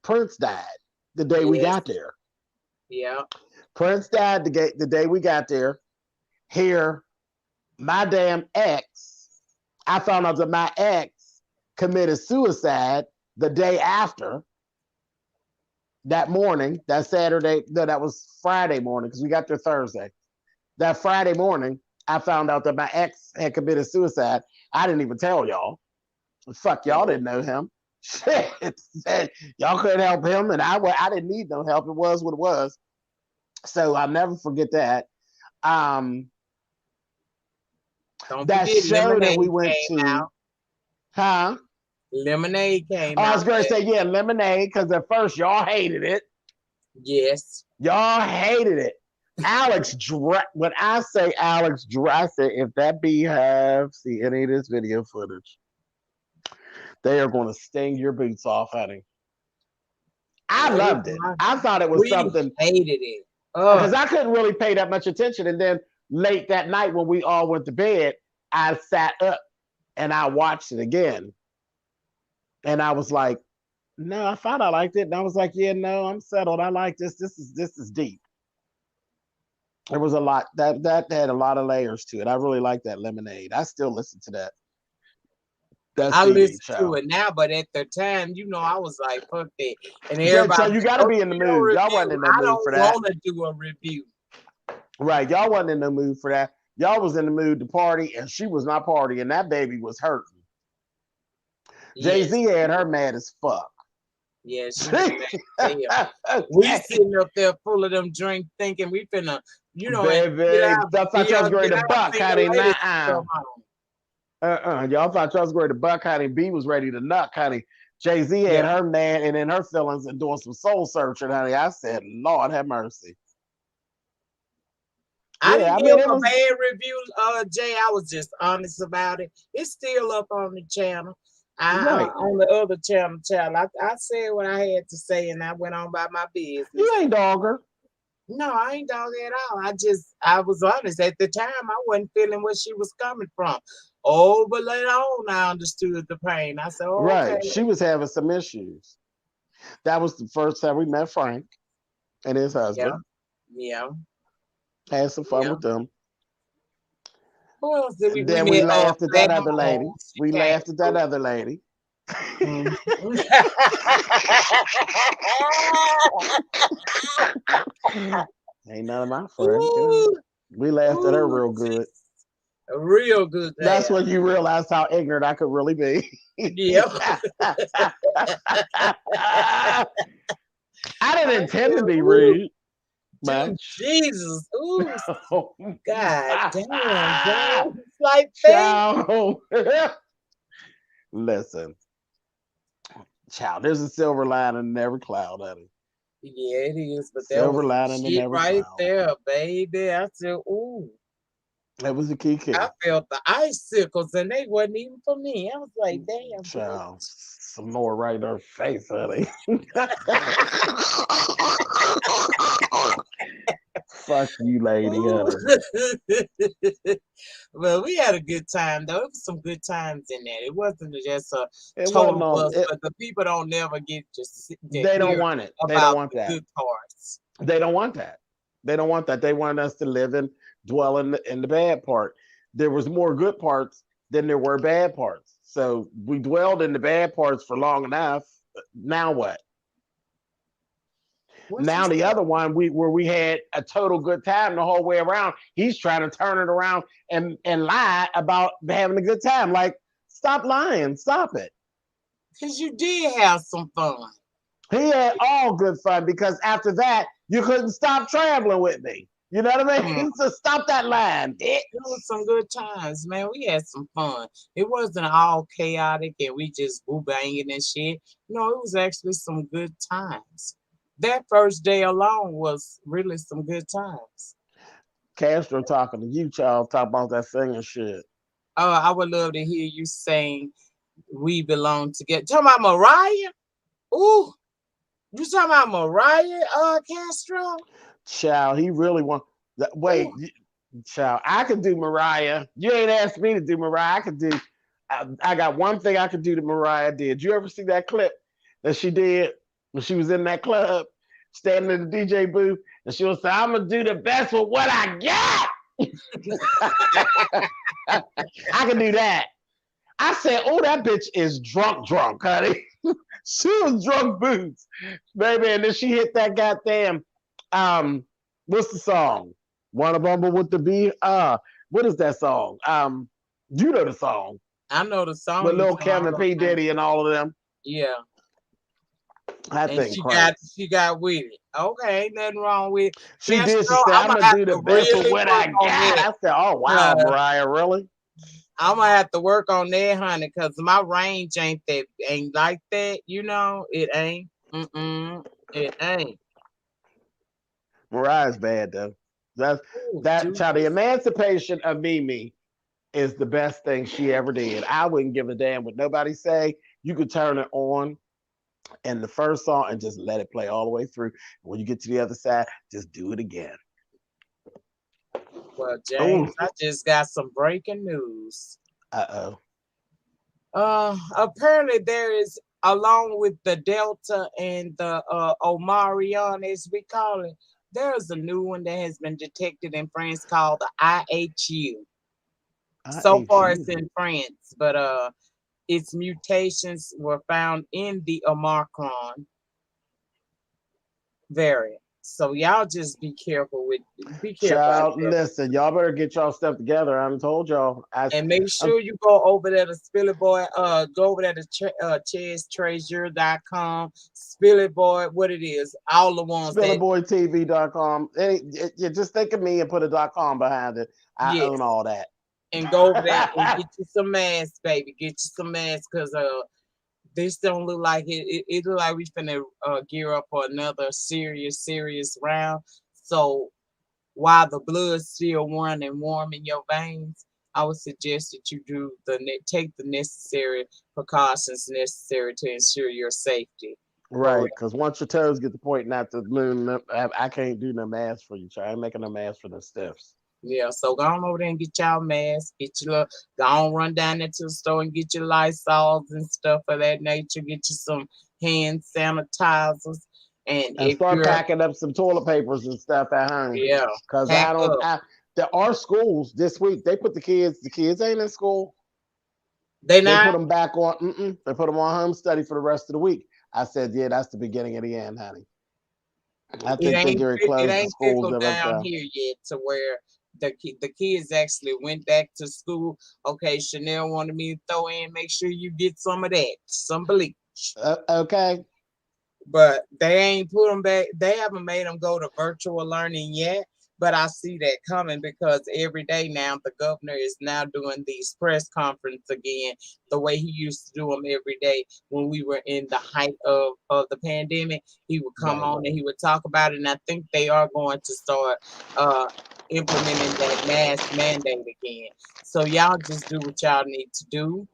Prince died the day we got there. Yeah. Prince died the day we got there. Here, my damn ex, I found out that my ex committed suicide the day after. That morning, that Saturday, no, that was Friday morning because we got there Thursday. That Friday morning, I found out that my ex had committed suicide. I didn't even tell y'all. Fuck, y'all didn't know him. Shit, y'all couldn't help him, and I didn't need no help. It was what it was. So I'll never forget that. Don't That forget show that Lemonade we went came to, out. huh? Lemonade came Oh, I out. was going to say, yeah, Lemonade, because at first y'all hated it. Yes. Y'all hated it. When I say Alex, I say if that beehive see any of this video footage, they are going to sting your boots off, honey. I loved it. I thought it was something. Hated it. Because I couldn't really pay that much attention. And then late that night when we all went to bed, I sat up and I watched it again. And I was like, no, I thought I liked it. And I was like, yeah, no, I'm settled. I like this. This is deep. There was a lot that had a lot of layers to it. I really like that Lemonade. I still listen to that. I listen to it now, but at the time, I was like, fuck that. And everybody, so you got to be in the mood. Y'all wasn't in no mood for that. I don't want to do a review. Right. Y'all wasn't in no mood for that. Y'all was in the mood to party, and she was not partying. That baby was hurting. Yes. Jay-Z had her mad as fuck. Yes. Yeah. We sitting up there full of them drinks thinking we finna, baby, I thought y'all was ready to buck, honey. Y'all thought y'all was ready to buck, honey. B was ready to nut, honey. Jay-Z had her mad and in her feelings and doing some soul searching, honey. I said, Lord have mercy. I didn't give a bad review, Jay. I was just honest about it. It's still up on the channel. On the other channel. I said what I had to say and I went on about my business. You ain't dogger. No, I ain't dog at all. I was honest. At the time, I wasn't feeling where she was coming from. Oh, but later on, I understood the pain. I said, oh, right. okay. She was having some issues. That was the first time we met Frank and his husband. Yeah. Had some fun with them. Who else did we? Then we laughed at that other lady. We laughed at that other lady. Ain't none of my friends. We laughed at her real good. Real good. That's when you realized how ignorant I could really be. Yep. I didn't intend to be rude. Jesus. Ooh. God damn. It's like that. Listen. Child, there's a silver lining in every cloud, honey. Yeah, it is. But silver lining in every right cloud. there, baby. I said, ooh. That was the key. I felt the icicles and they wasn't even for me. I was like, damn. Child, some more right in her face, honey. Fuck you, lady. Well, we had a good time, though. It was some good times in there. It wasn't just a total bust, but the people don't never get to sit there. They don't want it. They don't want that. Good parts. They don't want that. They don't want that. They want us to live and dwell in the bad part. There was more good parts than there were bad parts. So we dwelled in the bad parts for long enough. Now what? What you Now the say? other one, where we had a total good time the whole way around. He's trying to turn it around and lie about having a good time. Like, stop lying, stop it. Because you did have some fun. He had all good fun because after that, you couldn't stop traveling with me. You know what I Mm. mean? So stop that line, bitch. It was some good times, man. We had some fun. It wasn't all chaotic and we just boo banging and shit. No, it was actually some good times. That first day alone was really some good times. Castro talking to you, child, talk about that singing shit. Oh, I would love to hear you saying "We Belong Together." Talking about Mariah? Ooh, you talking about Mariah, Castro? Child, he really want. Wait, Ooh, child, I could do Mariah. You ain't asked me to do Mariah. I could do. I got one thing I could do that Mariah did. You ever see that clip that she did when she was in that club, standing in the DJ booth, and she was saying, "I'm gonna do the best with what I got." I can do that. I said, "Oh, that bitch is drunk, honey." She was drunk boots, baby, and then she hit that goddamn. What's the song? Wanna Bumble with the B? What is that song? You know the song I know the song with you Lil talking Kevin, about. P Diddy, and all of them. Yeah, That and thing crazy. she got with it. Okay, ain't nothing wrong with it. She did. She Castro. said, I'm "I'm gonna gonna have do the to best with really what work I on got." that. I said, "Oh wow, Mariah, really?" I'm gonna have to work on that, honey, cause my range ain't like that. You know, it ain't. It ain't. Mariah's bad though. That's Ooh, that child. The Jesus. emancipation of Mimi is the best thing she ever did. I wouldn't give a damn what nobody say. You could turn it on in the first song and just let it play all the way through. When you get to the other side, just do it again. Well, Oh, James, I just got some breaking news. uh-oh. Apparently there is, along with the Delta and the Omarion, as we call it, there is a new one that has been detected in France called the IHU. I So hate far, it's you. in France, but its mutations were found in the Omicron variant. So y'all just be careful out Child, there. listen, y'all better get y'all stuff together. I done told y'all. And make I'm sure you go over there to Spilly Boy, go over there to chesstreasure.com, Spilly Boy, what it is, all the ones that, SpillerBoyTV.com. You just think of me and put a .com behind it. I own yes. all that. And go over there and get you some masks, baby. Get you some masks, because this don't look like it look like we finna gear up for another serious round. So while the blood's still running warm in your veins, I would suggest that you take the necessary precautions necessary to ensure your safety. For Right, because once your toes get to pointing at the moon, I can't do no mask for you. Try ain't making no mask for the stiffs. yeah, so go on over there and get y'all masks. Go on, run down there to the store and get your Lysols and stuff of that nature. Get you some hand sanitizers, and And if start you're, packing up some toilet papers and stuff at home. yeah, Cause pack I don't. up. There are schools this week. They put the kids. The kids ain't in school. They They put not. them back on. They put them on home study for the rest of the week. I said, yeah, that's the beginning of the end, honey. I It think they ain't get it close the ain't schools tickled up down there. here yet to where the kids actually went back to school. Okay, Chanel wanted me to throw in, make sure you get some of that, some bleach. Okay. But they ain't put them back. They haven't made them go to virtual learning yet. But I see that coming because every day now the governor is now doing these press conference again, the way he used to do them every day when we were in the height of the pandemic. He would come Right. on and he would talk about it. And I think they are going to start uh, implementing that mask mandate again. So y'all just do what y'all need to do.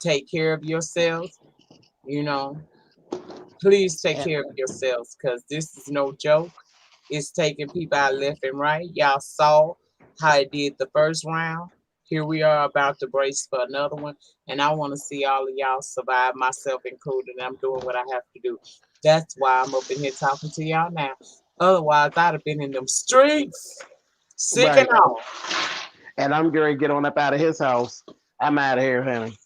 Take care of yourselves. You know, please take And care of yourselves because this is no joke. It's taking people out left and right. Y'all saw how it did the first round. Here we are about to brace for another one. And I want to see all of y'all survive, myself included. I'm doing what I have to do. That's why I'm up in here talking to y'all now. Otherwise, I'd have been in them streets, sick and right. all. And I'm going to get on up out of his house. I'm out of here, honey.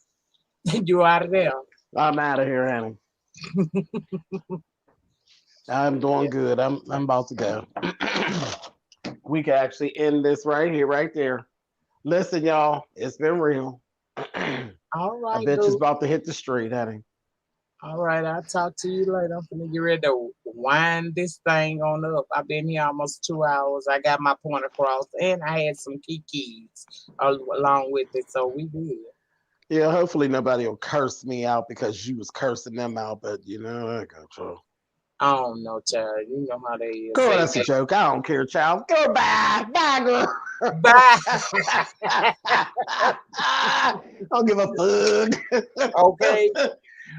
You out of there. I'm out of here, honey. I'm doing good. I'm about to go. We can actually end this right here, right there. Listen, y'all, it's been real. All I right, bet it's boo. about to hit the street, honey. All right, I'll talk to you later. I'm gonna get ready to wind this thing on up. I've been here almost 2 hours. I got my point across, and I had some kikis along with it, so we good. Yeah, hopefully nobody will curse me out because you was cursing them out, but I got you. I don't know, child. You know how they is. Girl, that's a joke. I don't care, child. Goodbye. Bye, girl. Bye. I don't give a fuck. Okay.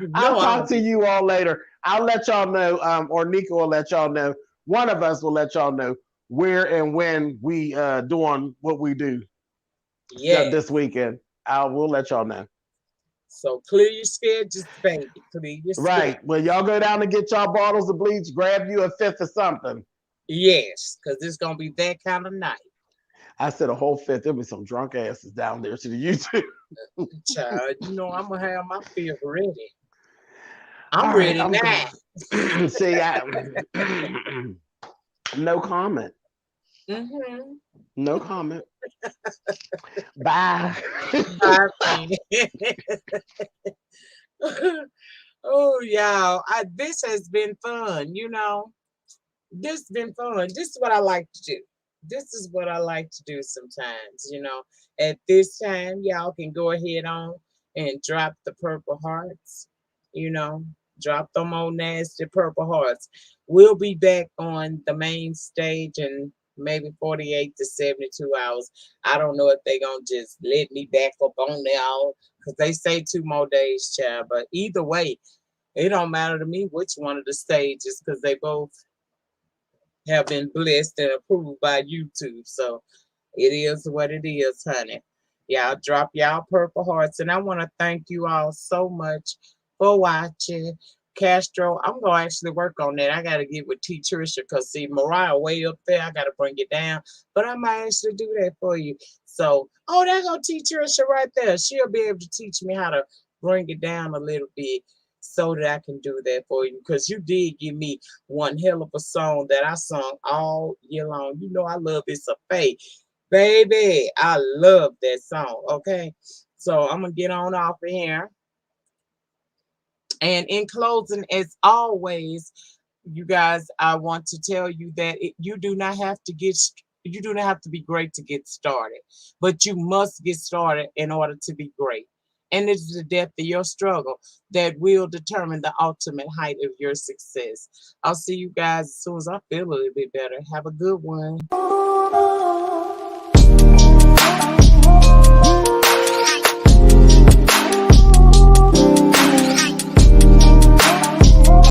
You I'll know I talk don't to be. you all later. I'll let y'all know, or Nika will let y'all know. One of us will let y'all know where and when we doing what we do Yeah. this weekend. We'll let y'all know. So clear your schedules, baby. Clear your schedule. Right. Well, y'all go down and get y'all bottles of bleach, grab you a fifth or something. Yes, because it's gonna be that kind of night. I said a whole fifth. There'll be some drunk asses down there to the YouTube. Child, you know I'm gonna have my fifth ready. All I'm right, ready I'm now. going. See, no comment. Mm-hmm. No comment. Bye. Bye, sweetie. Oh, y'all. This has been fun. This has been fun. This is what I like to do. This is what I like to do sometimes. At this time, y'all can go ahead on and drop the purple hearts. You know, drop them on nasty purple hearts. We'll be back on the main stage in maybe 48 to 72 hours. I don't know if they're going to just let me back up on there all because they say 2 more days, child. But either way, it don't matter to me which one of the stages because they both have been blessed and approved by YouTube. So it is what it is, honey. Y'all drop y'all purple hearts. And I want to thank you all so much for watching. Castro, I'm going to actually work on that. I got to get with T. Trisha because, see, Mariah way up there. I got to bring it down. But I might actually do that for you. So, oh, there go T. Trisha right there. She'll be able to teach me how to bring it down a little bit so that I can do that for you because you did give me one hell of a song that I sung all year long. You know I love It's a Fate. Baby, I love that song. Okay. So I'm gonna get on off of here. And in closing, as always, you guys, I want to tell you that you do not have to be great to get started, but you must get started in order to be great. And it is the depth of your struggle that will determine the ultimate height of your success. I'll see you guys as soon as I feel a little bit better. Have a good one.